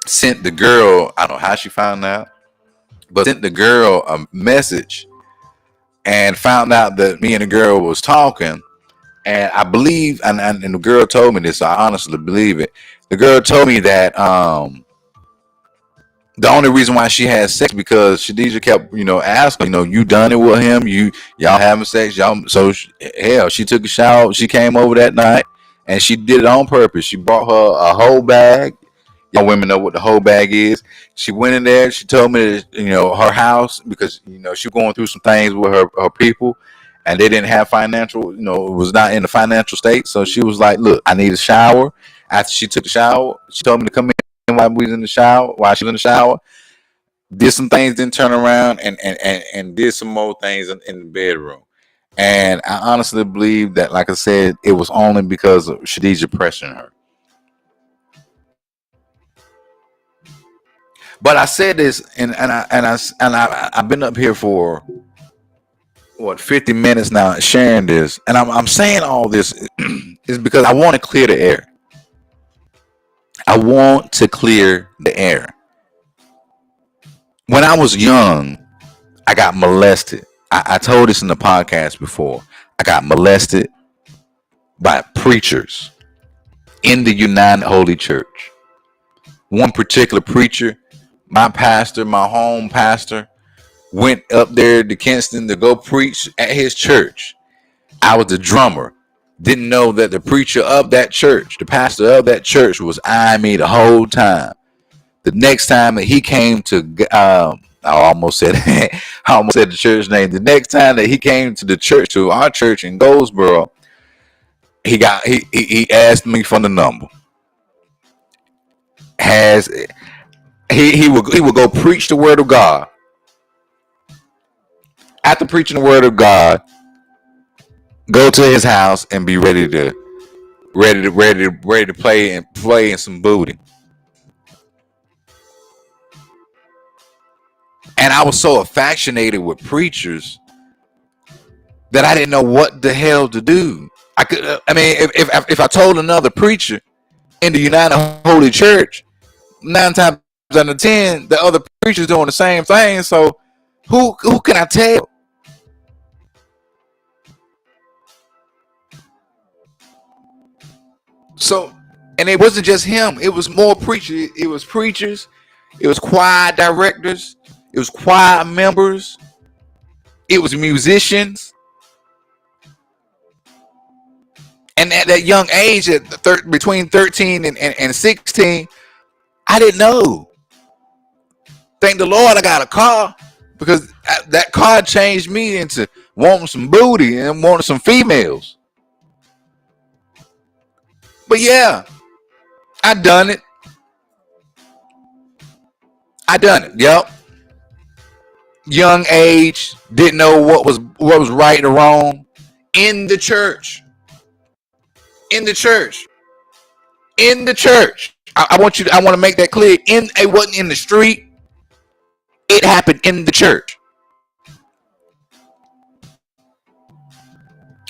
sent the girl, I don't know how she found out, but sent the girl a message and found out that me and the girl was talking. And I believe, and the girl told me this, so I honestly believe it. The girl told me that the only reason why she had sex because Shadija kept, asking, you done it with him? Y'all having sex? Hell, she took a shower. She came over that night and she did it on purpose. She brought her a whole bag. Y'all women know what the whole bag is. She went in there. She told me, her house, because, she was going through some things with her people. And they didn't have financial, it was not in the financial state. So she was like, look, I need a shower. After she took the shower, she told me to come in while we was in the shower, while she was in the shower. Did some things, then turn around and did some more things in the bedroom. And I honestly believe that, like I said, it was only because of Shadija pressuring her. But I said this, I've been up here for what 50 minutes now sharing this, and I'm saying all this is because I want to clear the air. I want to clear the air. When I was young, I got molested. I told this in the podcast before. I got molested by preachers in the United Holy Church. One particular preacher, my pastor, my home pastor, went up there to Kinston to go preach at his church. I was the drummer. Didn't know that the preacher of that church, the pastor of that church, was eyeing me the whole time. The next time that he came to, I almost said the church name. The next time that he came to the church, to our church in Goldsboro, he asked me for the number. He would go preach the word of God. After preaching the word of God, go to his house and be ready to play in some booty. And I was so affectionated with preachers that I didn't know what the hell to do. If I told another preacher in the United Holy Church, 9 times out of 10, the other preachers doing the same thing. So who can I tell? So, and it wasn't just him. It was more preachers. It was preachers. It was choir directors. It was choir members. It was musicians. And at that young age, between 13 and 16, I didn't know. Thank the Lord I got a car, because that car changed me into wanting some booty and wanting some females. But yeah, I done it. Yep. Young age, didn't know what was right or wrong. In the church. I want to make that clear. It wasn't in the street. It happened in the church.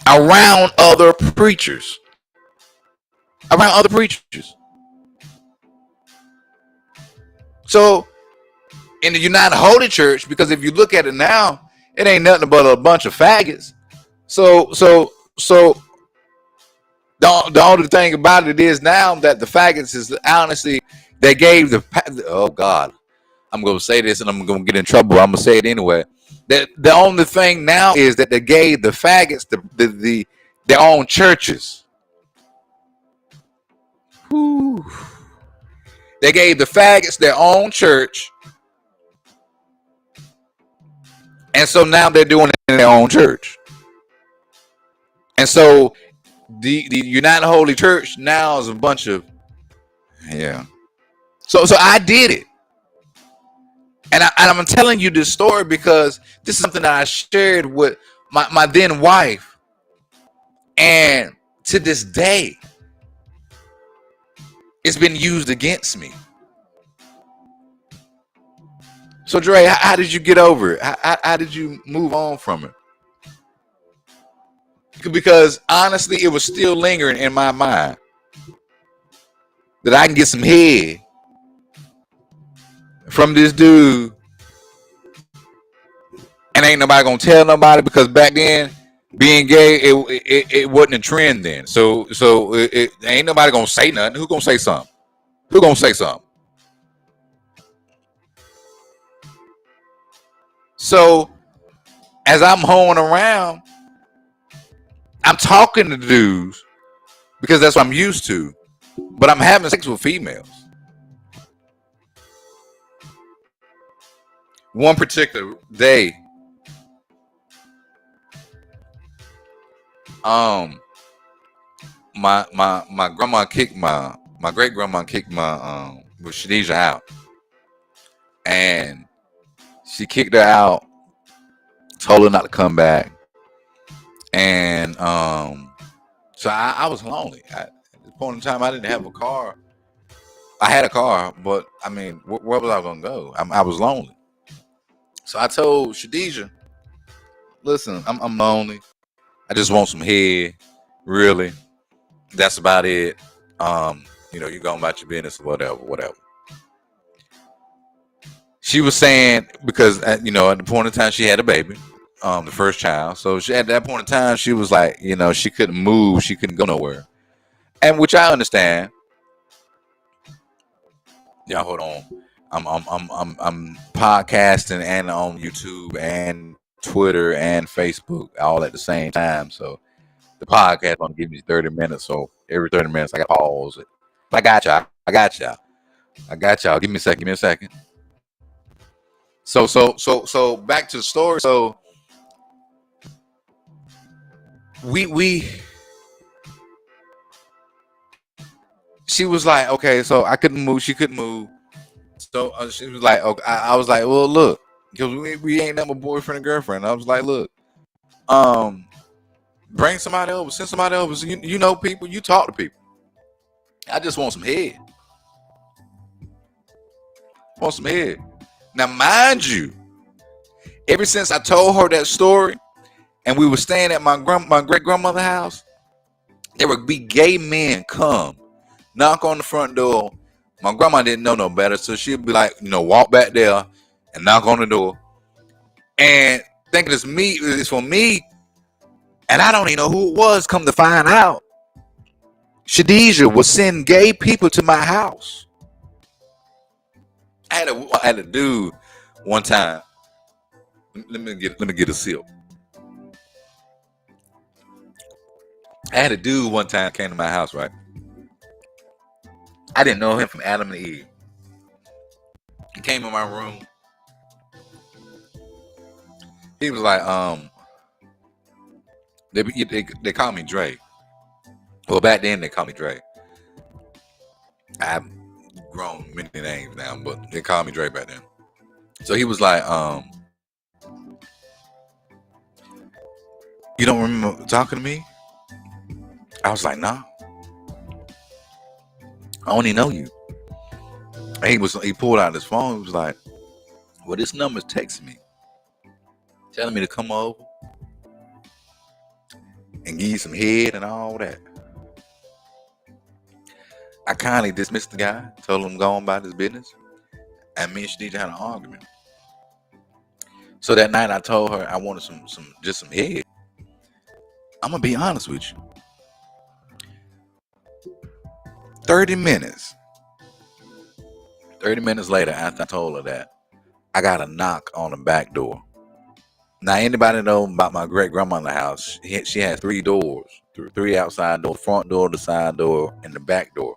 Around other preachers. So in the United Holy Church, because if you look at it now, it ain't nothing but a bunch of faggots. So the only thing about it is now that the faggots is honestly, they gave oh God, I'm gonna say this and I'm gonna get in trouble. I'm gonna say it anyway. The only thing now is that they gave the faggots their own churches. Whew. They gave the faggots their own church, and so now they're doing it in their own church. And so the United Holy Church now is a bunch of So I did it, and I'm telling you this story because this is something that I shared with my then wife, and to this day, it's been used against me. So Dre, how did you get over it? How did you move on from it? Because honestly, it was still lingering in my mind that I can get some head from this dude, and ain't nobody gonna tell nobody, because back then being gay, it wasn't a trend then. So it ain't nobody gonna say nothing. Who gonna say something? So as I'm hoeing around, I'm talking to dudes because that's what I'm used to, but I'm having sex with females. One particular day, my grandma kicked my great grandma kicked my Shadija out, and she kicked her out, told her not to come back. And so I was lonely. At this point in time, I didn't have a car. I had a car, but I mean, where was I gonna go? I was lonely. So I told Shadija, "Listen, I'm lonely. I just want some head. Really, that's about it. You going about your business or whatever." She was saying because at the point in time she had a baby, the first child. So at that point in time she was like, she couldn't move, she couldn't go nowhere, and which I understand. Yeah, hold on. I'm podcasting and on YouTube and Twitter and Facebook all at the same time. So the podcast gonna give me 30 minutes. So every 30 minutes I got to pause it. But I got y'all. I got y'all. Give me a second. Give me a second. So back to the story. So we she was like, okay, so I couldn't move, she couldn't move. So she was like, okay, I was like, well, look, because we ain't that my boyfriend and girlfriend. I was like, look, bring somebody over, send somebody over. So you know people, you talk to people. I just want some head. Want some head. Now, mind you, ever since I told her that story, and we were staying at my great grandmother's house, there would be gay men come, knock on the front door. My grandma didn't know no better, so she'd be like, walk back there and knock on the door, and thinking it's for me, and I don't even know who it was. Come to find out, Shadija would send gay people to my house. I had a dude one time. Let me get a sip. I had a dude one time came to my house, right? I didn't know him from Adam and Eve. He came in my room. He was like, they call me Dre. Well, back then they called me Dre. I've grown many names now, but they called me Dre back then. So he was like, you don't remember talking to me? I was like, nah. I only know you. And he pulled out his phone. He was like, well, this number's texting me, telling me to come over and give you some head and all that. I kindly dismissed the guy, told him to go on about his business, and me and Shadija had an argument. So that night I told her I wanted some head. I'm gonna be honest with you. 30 minutes later, after I told her that, I got a knock on the back door. Now, anybody know about my great grandmother's house? She has 3 doors, 3 outside doors, front door, the side door, and the back door.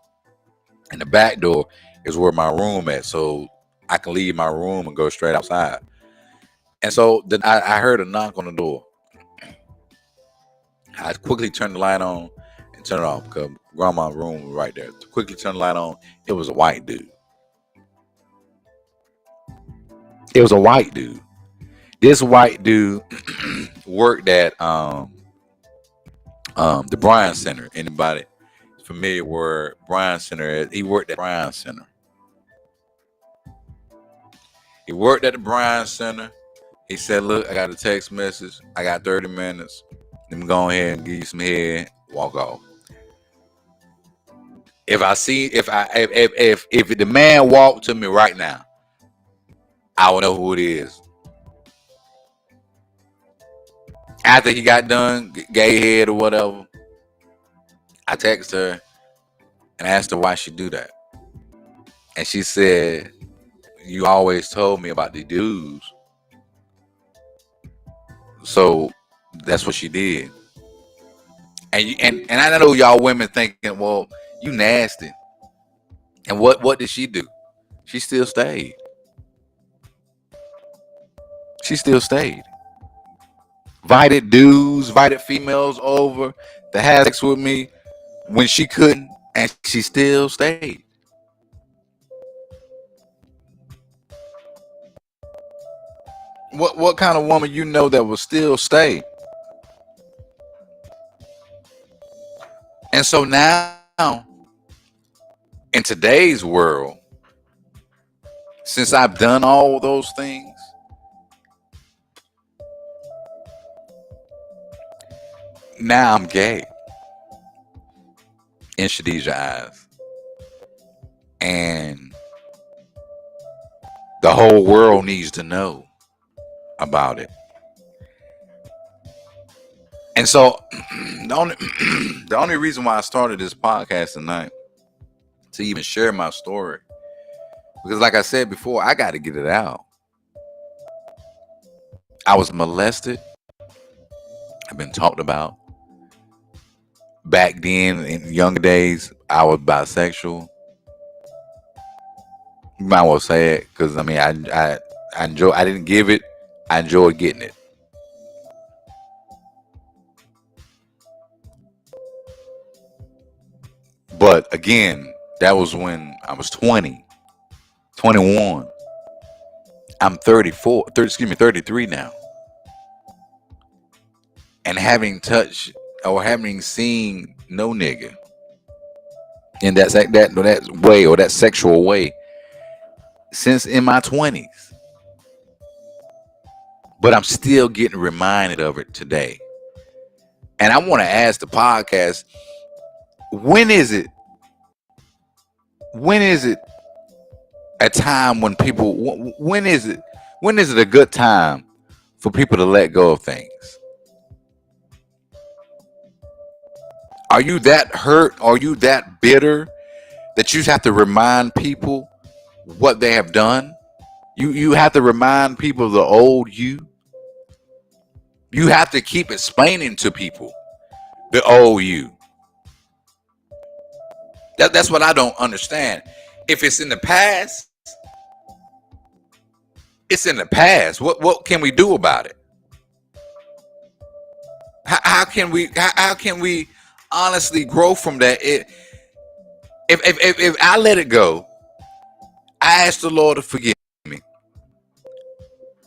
And the back door is where my room is, so I can leave my room and go straight outside. And so then I heard a knock on the door. I quickly turned the light on and turned it off because grandma's room was right there. Quickly turned the light on. It was a white dude. This white dude worked at the Bryan Center. Anybody familiar where Bryan Center is? He worked at Bryan Center. He worked at the Bryan Center. He said, look, I got a text message. I got 30 minutes. Let me go ahead and give you some head. Walk off. If the man walked to me right now, I would know who it is. After he got done, gay head or whatever, I texted her and asked her why she do that. And she said, you always told me about the dudes. So that's what she did. And I know y'all women thinking, well, you nasty. And what did she do? She still stayed. Invited dudes, invited females over to have sex with me when she couldn't, and she still stayed. What kind of woman you know that will still stay? And so now, in today's world, since I've done all those things, now I'm gay in Shadid's eyes. And the whole world needs to know about it. And so the only the only reason why I started this podcast tonight to even share my story, because like I said before, I got to get it out. I was molested. I've been talked about. Back then, in younger days, I was bisexual. You might well say it, because I mean, I enjoy. I didn't give it. I enjoyed getting it. But again, that was when I was 20, 21. I'm 34, 30, excuse me, 33 now. And having touched or having seen no nigga in that way, or that sexual way, since in my 20s. But I'm still getting reminded of it today. And I want to ask the podcast, when is it a time when people, when is it a good time for people to let go of things? Are you that hurt? Are you that bitter that you have to remind people what they have done? You have to remind people of the old you. You have to keep explaining to people the old you. That's what I don't understand. If it's in the past, it's in the past. What can we do about it? How can we honestly grow from that? If I let it go, I ask the Lord to forgive me.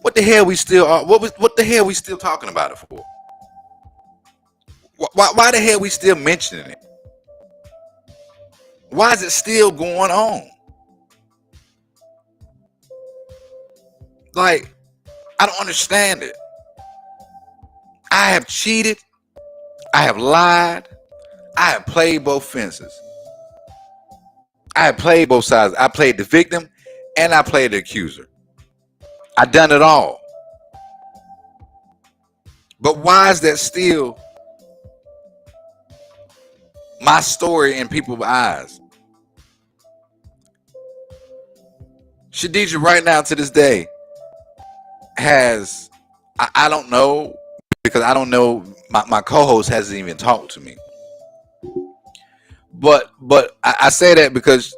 What the hell we still are? What the hell we still talking about it for? Why the hell we still mentioning it? Why is it still going on? Like, I don't understand it. I have cheated. I have lied. I have played both fences. I have played both sides. I played the victim and I played the accuser. I done it all. But why is that still my story in people's eyes? Shadidra right now to this day has, I don't know, because I don't know, my co-host hasn't even talked to me. But I say that because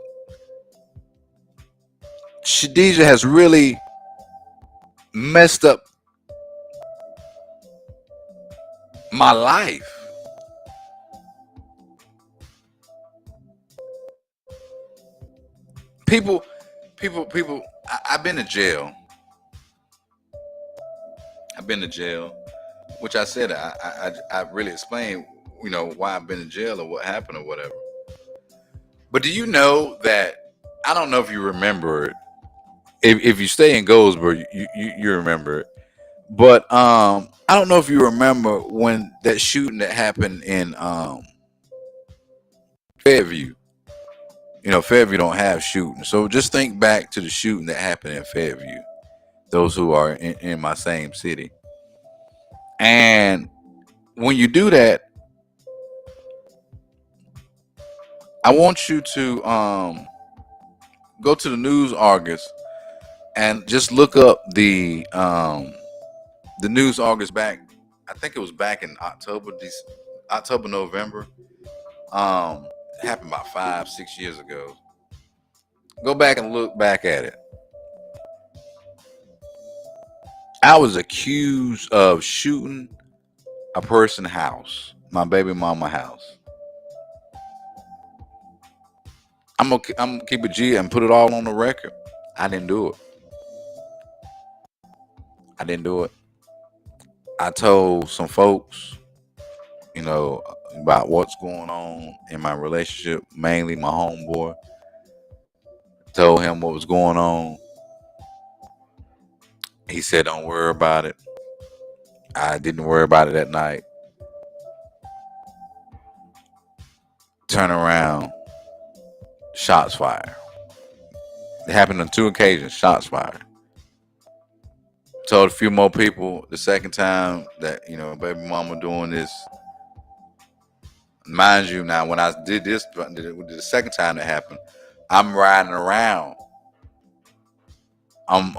Shadidra has really messed up my life. People, I've been to jail. I've been to jail, which I said I really explained, why I've been in jail or what happened or whatever. But do you know that, I don't know if you remember it. If you stay in Goldsboro, you remember it. But I don't know if you remember when that shooting that happened in Fairview. Fairview don't have shooting. So just think back to the shooting that happened in Fairview. Those who are in my same city. And when you do that, I want you to go to the News Argus and just look up the News Argus back. I think it was back in October, November. It happened about 5-6 years ago. Go back and look back at it. I was accused of shooting a person's house, my baby mama house. I'm gonna keep it G and put it all on the record. I didn't do it. I told some folks, about what's going on in my relationship, mainly my homeboy. Told him what was going on. He said, "Don't worry about it." I didn't worry about it that night. Turn around, shots fired. It happened on 2 occasions, shots fired. Told a few more people the second time that, baby mama doing this. Mind you, now when I did this, the second time that happened, I'm riding around. I'm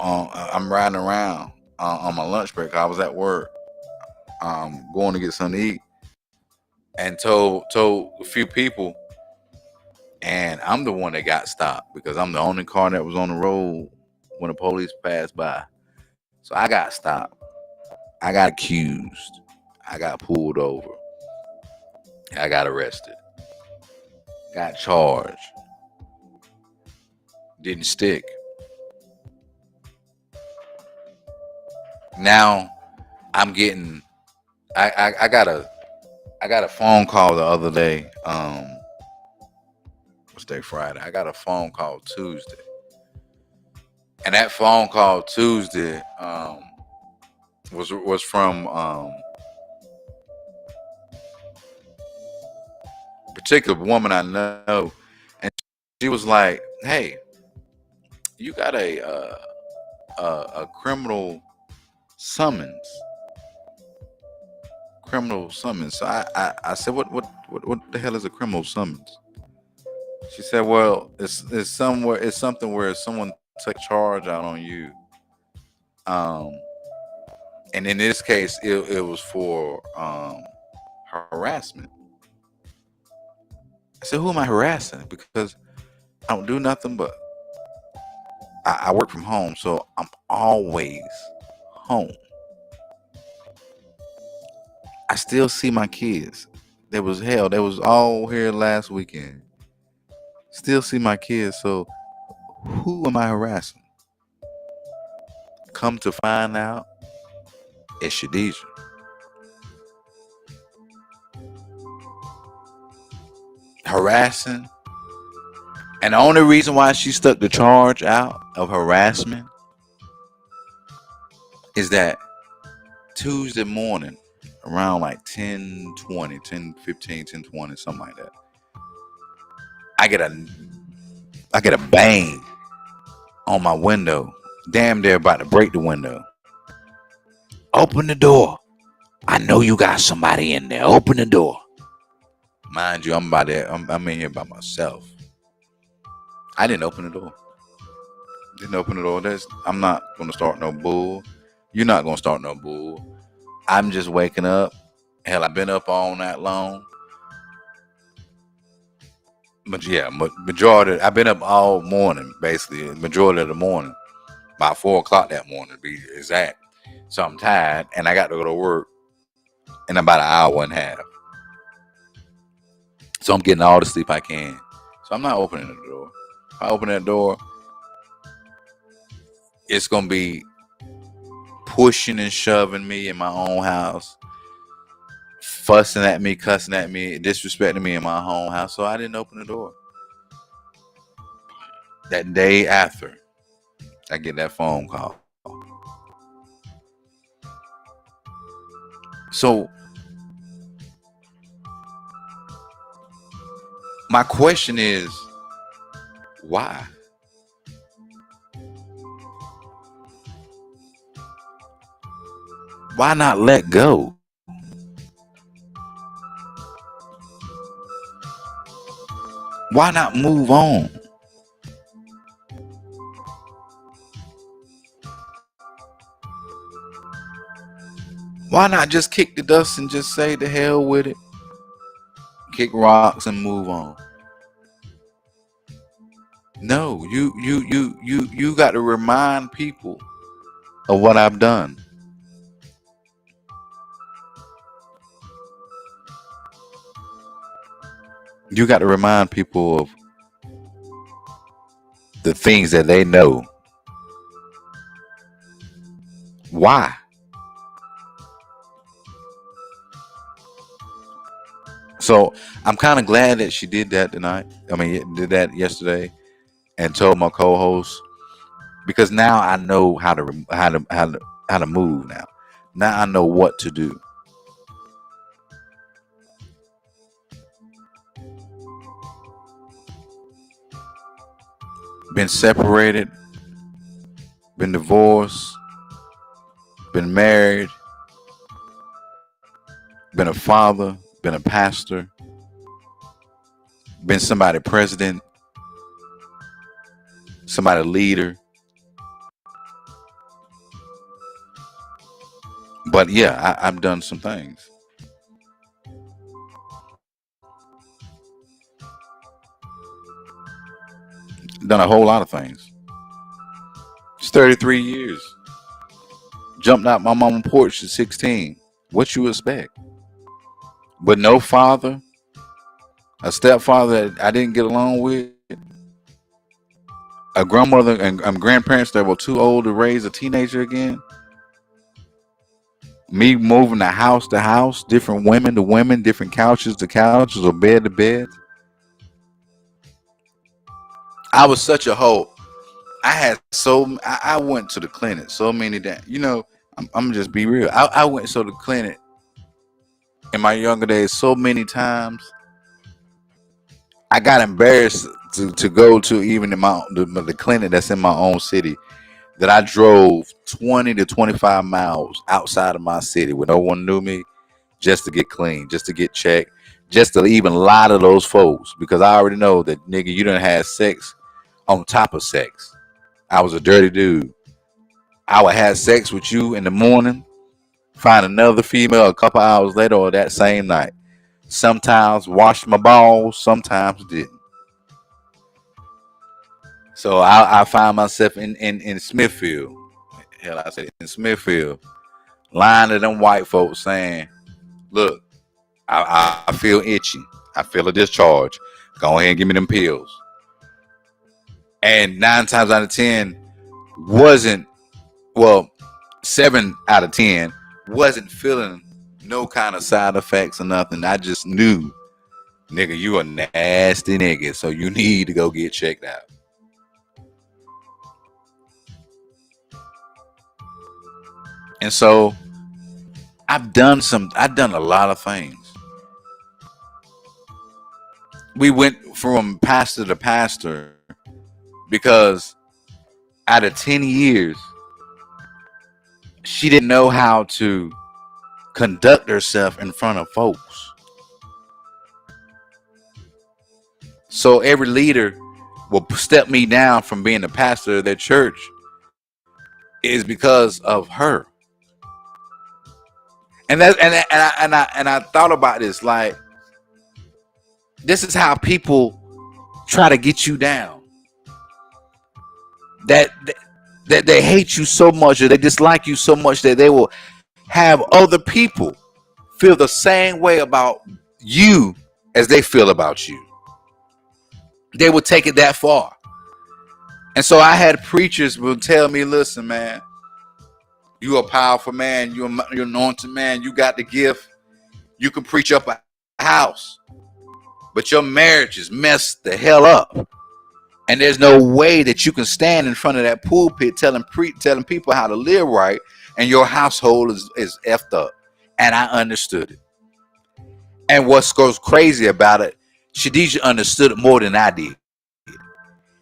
riding around on my lunch break. I was at work, going to get something to eat, and told a few people, and I'm the one that got stopped because I'm the only car that was on the road when the police passed by. So I got stopped. I got accused. I got pulled over. I got arrested. Got charged. Didn't stick. Now I'm getting. I got a phone call the other day. What's day? Friday. I got a phone call Tuesday, and that phone call Tuesday was from a particular woman I know, and she was like, "Hey, you got a summons, criminal summons." So I said, what the hell is a criminal summons? She said, well, it's something where someone took charge out on you. And in this case, it was for harassment. I said, who am I harassing? Because I don't do nothing but I work from home, so I'm always home. I still see my kids. They was all here last weekend. Still see my kids, so who am I harassing? Come to find out, it's Shadisha. Harassing. And the only reason why she stuck the charge out of harassment is that Tuesday morning, around like 10:20, 10:15, 10:20, something like that, I get a bang on my window. Damn, they're about to break the window. Open the door. I know you got somebody in there. Open the door. Mind you, I'm in here by myself. I didn't open the door. I'm not gonna start no bull. You're not gonna start no bull. I'm just waking up. Hell, I've been up all night long. But yeah, majority. I've been up all morning, basically. Majority of the morning, about 4 o'clock that morning, to be exact. So I'm tired, and I got to go to work in about an hour and a half. So I'm getting all the sleep I can. So I'm not opening the door. If I open that door, it's gonna be pushing and shoving me in my own house, fussing at me, cussing at me, disrespecting me in my own house. So I didn't open the door. That day after, I get that phone call. So my question is, why? Why not let go? Why not move on? Why not just kick the dust and just say the hell with it? Kick rocks and move on. No, you got to remind people of what I've done. You got to remind people of the things that they know. Why? So I'm kind of glad that she did that tonight. I mean, did that yesterday and told my co-host because now I know how to move now. Now I know what to do. Been separated, been divorced, been married, been a father, been a pastor, been somebody president, somebody leader. But yeah, I've done some things. Done a whole lot of things. It's 33 years. Jumped out my mama's porch at 16. What you expect? But no father, a stepfather that I didn't get along with, a grandmother and grandparents that were too old to raise a teenager again. Me moving to house, different women to women, different couches to couches, or bed to bed. I was such a hoe. I went to the clinic so many days. I'm gonna just be real. I went to the clinic in my younger days so many times. I got embarrassed to go to even in the clinic that's in my own city that I drove 20 to 25 miles outside of my city where no one knew me just to get clean, just to get checked, just to even lie to those folks because I already know that nigga you done had sex on top of sex. I was a dirty dude. I would have sex with you in the morning, find another female a couple hours later or that same night. Sometimes washed my balls, sometimes didn't. So I find myself in Smithfield. Hell, I said in Smithfield, lying to them white folks saying, look, I feel itchy. I feel a discharge. Go ahead and give me them pills. And 9 times out of 10 wasn't, well, 7 out of 10 wasn't feeling no kind of side effects or nothing. I just knew, nigga, you a nasty nigga, so you need to go get checked out. And so I've done a lot of things. We went from pastor to pastor because out of 10 years, she didn't know how to conduct herself in front of folks. So every leader will step me down from being the pastor of their church is because of her. And I thought about this like this is how people try to get you down. That that they hate you so much or they dislike you so much that they will have other people feel the same way about you as they feel about you. They will take it that far. And so I had preachers will tell me, listen, man, you a powerful man, you're anointed man, you got the gift, you can preach up a house, but your marriage is messed the hell up. And there's no way that you can stand in front of that pulpit telling people how to live right, and your household is effed up. And I understood it. And what goes crazy about it, Shadisha understood it more than I did.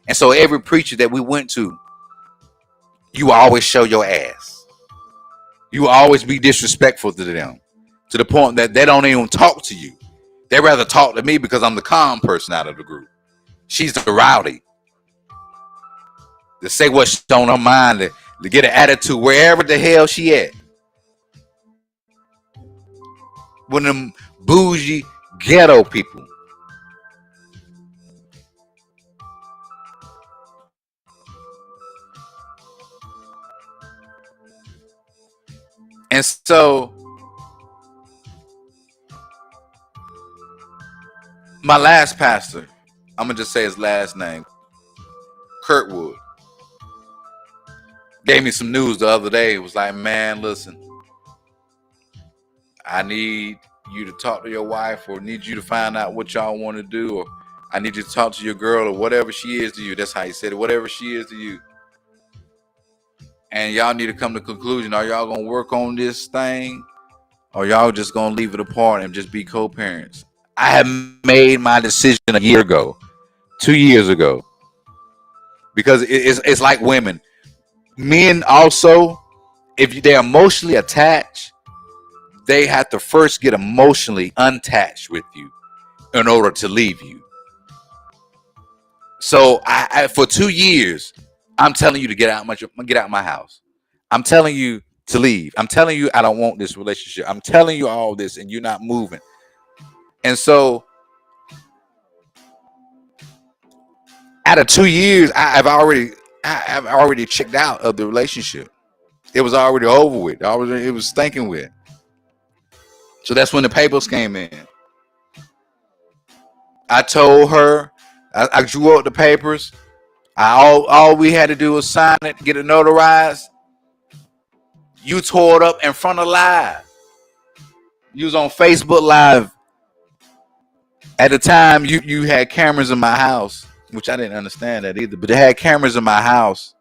And so every preacher that we went to, you always show your ass. You always be disrespectful to them, to the point that they don't even talk to you. They rather talk to me because I'm the calm person out of the group. She's the rowdy. To say what's on her mind, to get an attitude wherever the hell she at. One of them bougie ghetto people. And so my last pastor, I'm gonna just say his last name, Kurtwood, gave me some news the other day. It was like, man, listen, I need you to talk to your wife, or need you to find out what y'all want to do, or I need you to talk to your girl, or whatever she is to you. That's how he said it. Whatever she is to you. And y'all need to come to conclusion. Are y'all going to work on this thing, or y'all just going to leave it apart and just be co-parents? I have made my decision a year ago, 2 years ago, because it's like women. Men also, if they're emotionally attached, they have to first get emotionally unattached with you in order to leave you. So I for 2 years, I'm telling you to get out my house. I'm telling you to leave. I'm telling you I don't want this relationship. I'm telling you all this, and you're not moving. And so out of 2 years, I've already checked out of the relationship. It was already over with. It was thinking with. So that's when the papers came in. I told her, I drew up the papers. All we had to do was sign it, get it notarized. You tore it up in front of live. You was on Facebook Live. At the time, you had cameras in my house, which I didn't understand that either, but they had cameras in my house.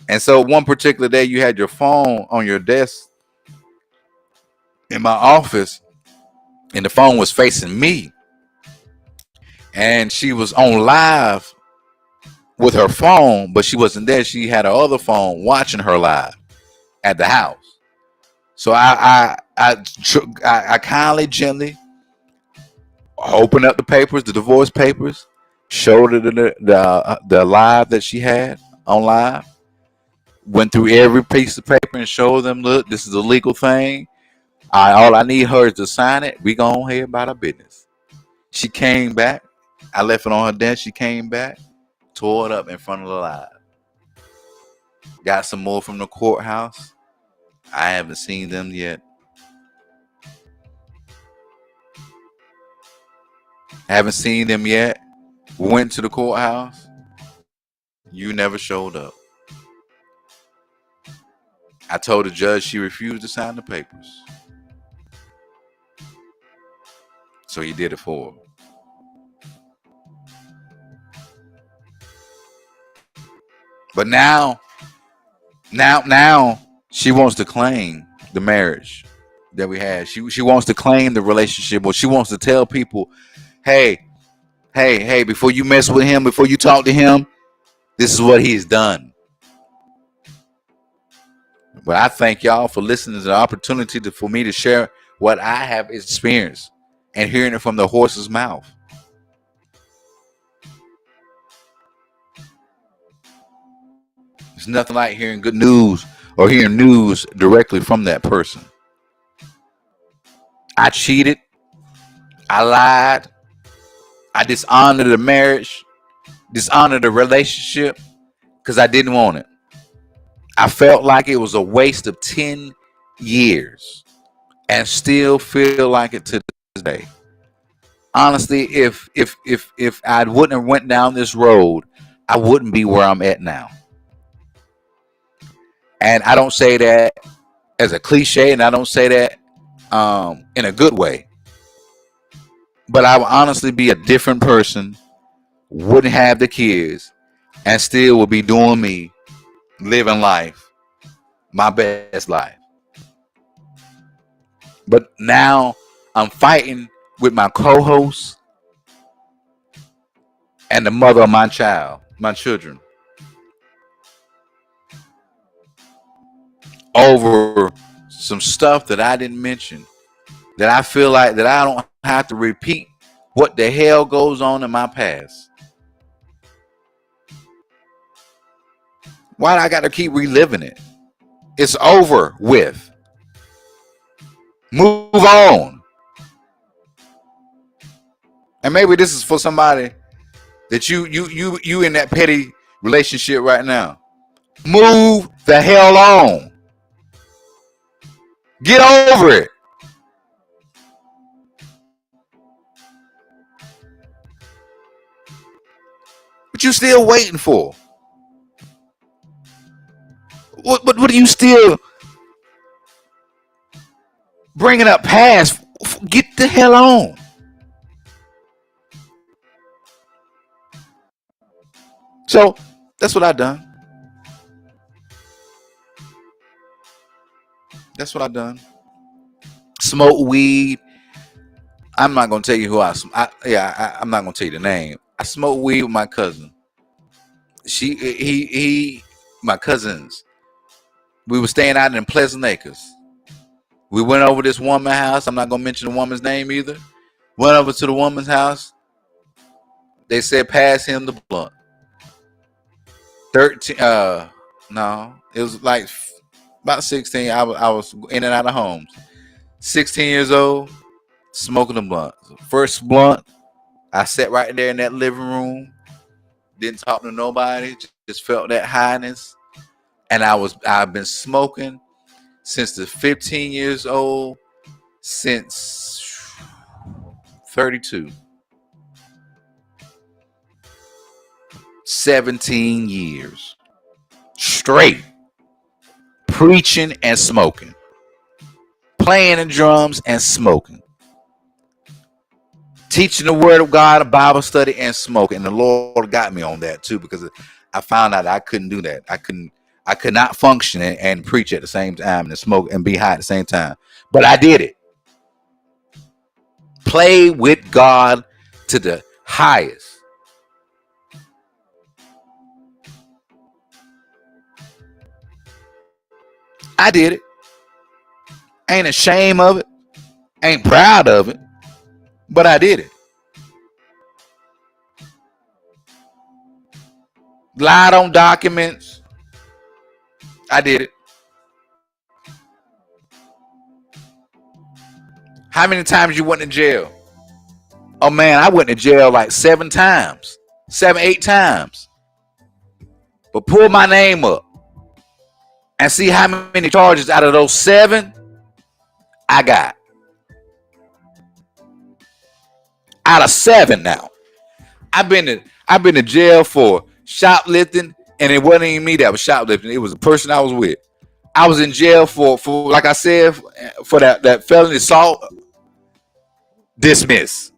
And so one particular day, you had your phone on your desk in my office, and the phone was facing me. And she was on live with her phone, but she wasn't there. She had her other phone watching her live at the house. So I kindly, gently opened up the papers, the divorce papers, showed her the live that she had on live, went through every piece of paper and showed them, look, this is a legal thing. All I need her is to sign it. We go on here about our business. She came back. I left it on her desk. She came back, tore it up in front of the live. Got some more from the courthouse. I haven't seen them yet. Haven't seen them yet. Went to the courthouse. You never showed up. I told the judge she refused to sign the papers. So he did it for her. But now she wants to claim the marriage that we had. She wants to claim the relationship, or she wants to tell people, hey, before you mess with him, before you talk to him, this is what he's done. But I thank y'all for listening to the opportunity for me to share what I have experienced and hearing it from the horse's mouth. It's nothing like hearing good news or hearing news directly from that person. I cheated. I lied. I dishonored the marriage, dishonored the relationship because I didn't want it. I felt like it was a waste of 10 years and still feel like it to this day. Honestly, if I wouldn't have went down this road, I wouldn't be where I'm at now. And I don't say that as a cliche, and I don't say that in a good way. But I would honestly be a different person, wouldn't have the kids, and still would be doing me, living life, my best life. But now I'm fighting with my co-host and the mother of my children, over some stuff that I didn't mention, that I feel like that I don't have to repeat what the hell goes on in my past. Why do I got to keep reliving it? It's over with. Move on. And maybe this is for somebody that you in that petty relationship right now. Move the hell on. Get over it. What you still waiting for? What are you still bringing up past Get the hell on. So that's what I done. That's what I done. Smoke weed. I'm not gonna tell you who I'm not gonna tell you the name. I smoked weed with my cousin. My cousins. We were staying out in Pleasant Acres. We went over this woman's house. I'm not gonna mention the woman's name either. Went over to the woman's house. They said pass him the blunt. 13. No, it was like about 16. I was in and out of homes. 16 years old, smoking a blunt. First blunt, I sat right there in that living room. Didn't talk to nobody. Just felt that highness. And I've been smoking since the 15 years old, since 32. 17 years straight preaching and smoking, playing the drums and smoking, teaching the word of God, a Bible study and smoking. And the Lord got me on that too, because I found out I couldn't do that. I could not function and preach at the same time and smoke and be high at the same time. But I did it. Play with God to the highest. I did it. Ain't ashamed of it. Ain't proud of it. But I did it. Lied on documents. I did it. How many times you went to jail? Oh man, I went to jail like 7 times. 7, 8 times. But pull my name up and see how many charges out of those 7 I got. Out of 7 now. I've been to jail for shoplifting, and it wasn't even me that was shoplifting. It was the person I was with. I was in jail for like I said, for that felony assault. Dismiss.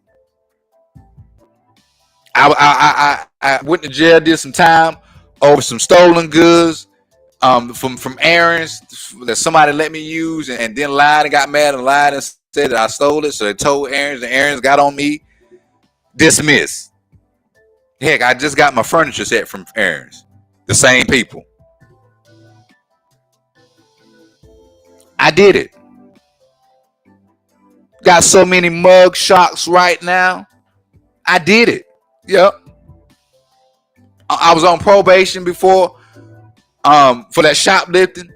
I went to jail, did some time over some stolen goods from errands that somebody let me use, and then lied and got mad and lied and said that I stole it. So they told errands, and errands got on me. Dismiss. Heck, I just got my furniture set from errands. The same people. I did it. Got so many mug shots right now. I did it. Yep. I was on probation before for that shoplifting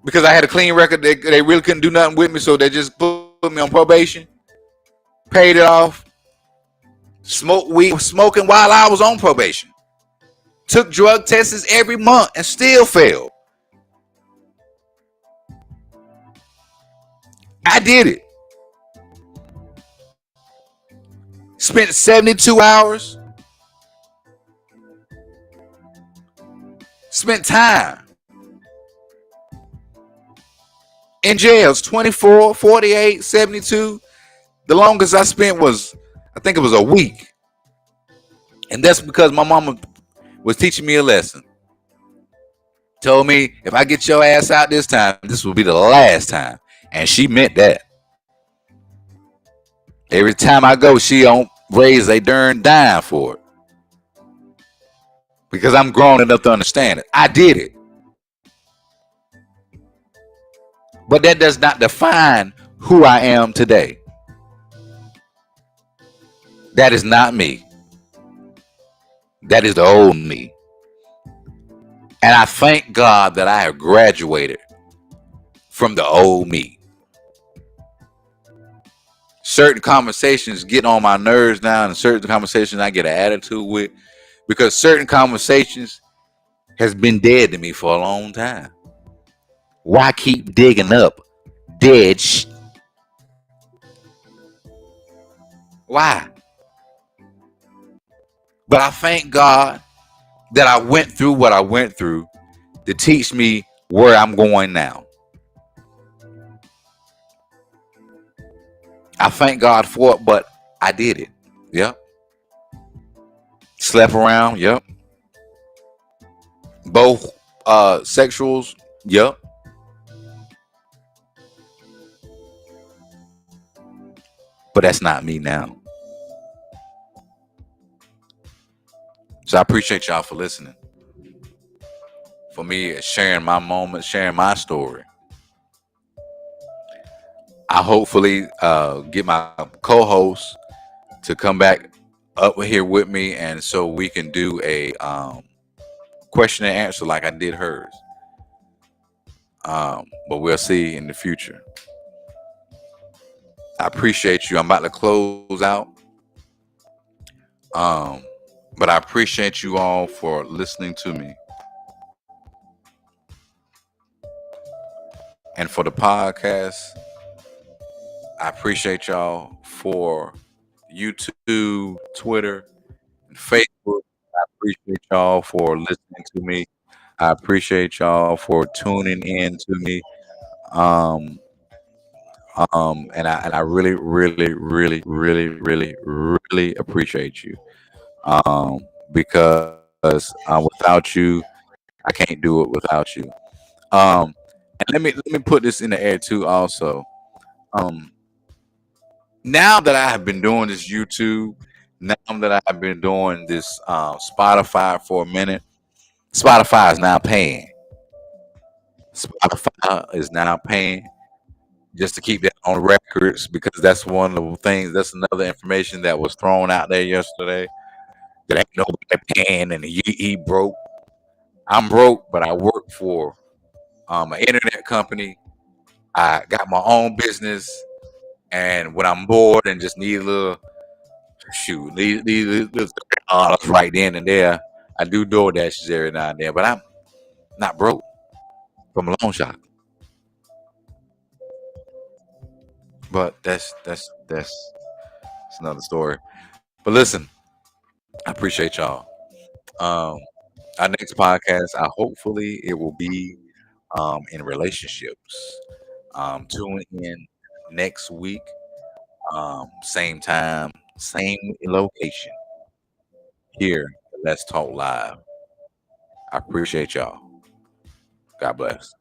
because I had a clean record. They really couldn't do nothing with me, so they just put me on probation. Paid it off. Smoked weed, smoking while I was on probation. Took drug tests every month and still failed. I did it. Spent 72 hours. Spent time in jails, 24, 48, 72. The longest I spent was, I think it was a week. And that's because my mama was teaching me a lesson. Told me, if I get your ass out this time, this will be the last time. And she meant that. Every time I go, she don't raise a darn dime for it. Because I'm grown enough to understand it. I did it. But that does not define who I am today. That is not me. That is the old me. And I thank God that I have graduated from the old me. Certain conversations get on my nerves now, and certain conversations I get an attitude with, because certain conversations has been dead to me for a long time. Why keep digging up dead Why? But I thank God that I went through what I went through to teach me where I'm going now. I thank God for it, but I did it. Yep. Slept around. Yep. Both sexuals. Yep. But that's not me now. So I appreciate y'all for listening. For me, it's sharing my moments, sharing my story. I hopefully get my co-host to come back up here with me, and so we can do a question and answer like I did hers. But we'll see in the future. I appreciate you. I'm about to close out. Um, but I appreciate you all for listening to me. And for the podcast, I appreciate y'all for YouTube, Twitter, and Facebook. I appreciate y'all for listening to me. I appreciate y'all for tuning in to me. Um, and I really, really, really, really, really, really appreciate you. Because without you, I can't do it without you. Um, and let me put this in the air too. Also, um, now that I have been doing this YouTube, now that I have been doing this Spotify for a minute, Spotify is now paying. Spotify is now paying just to keep that on records because that's one of the things. That's another information that was thrown out there yesterday. That ain't nobody paying, and he broke. I'm broke, but I work for an internet company. I got my own business, and when I'm bored and just need a little these little dollars right then and there, I do DoorDashes every now and then. But I'm not broke from a loan shop. But that's another story. But listen, I appreciate y'all. Um, our next podcast, I hopefully it will be in relationships. Tune in next week, same time, same location here. Let's talk live. I appreciate y'all. God bless.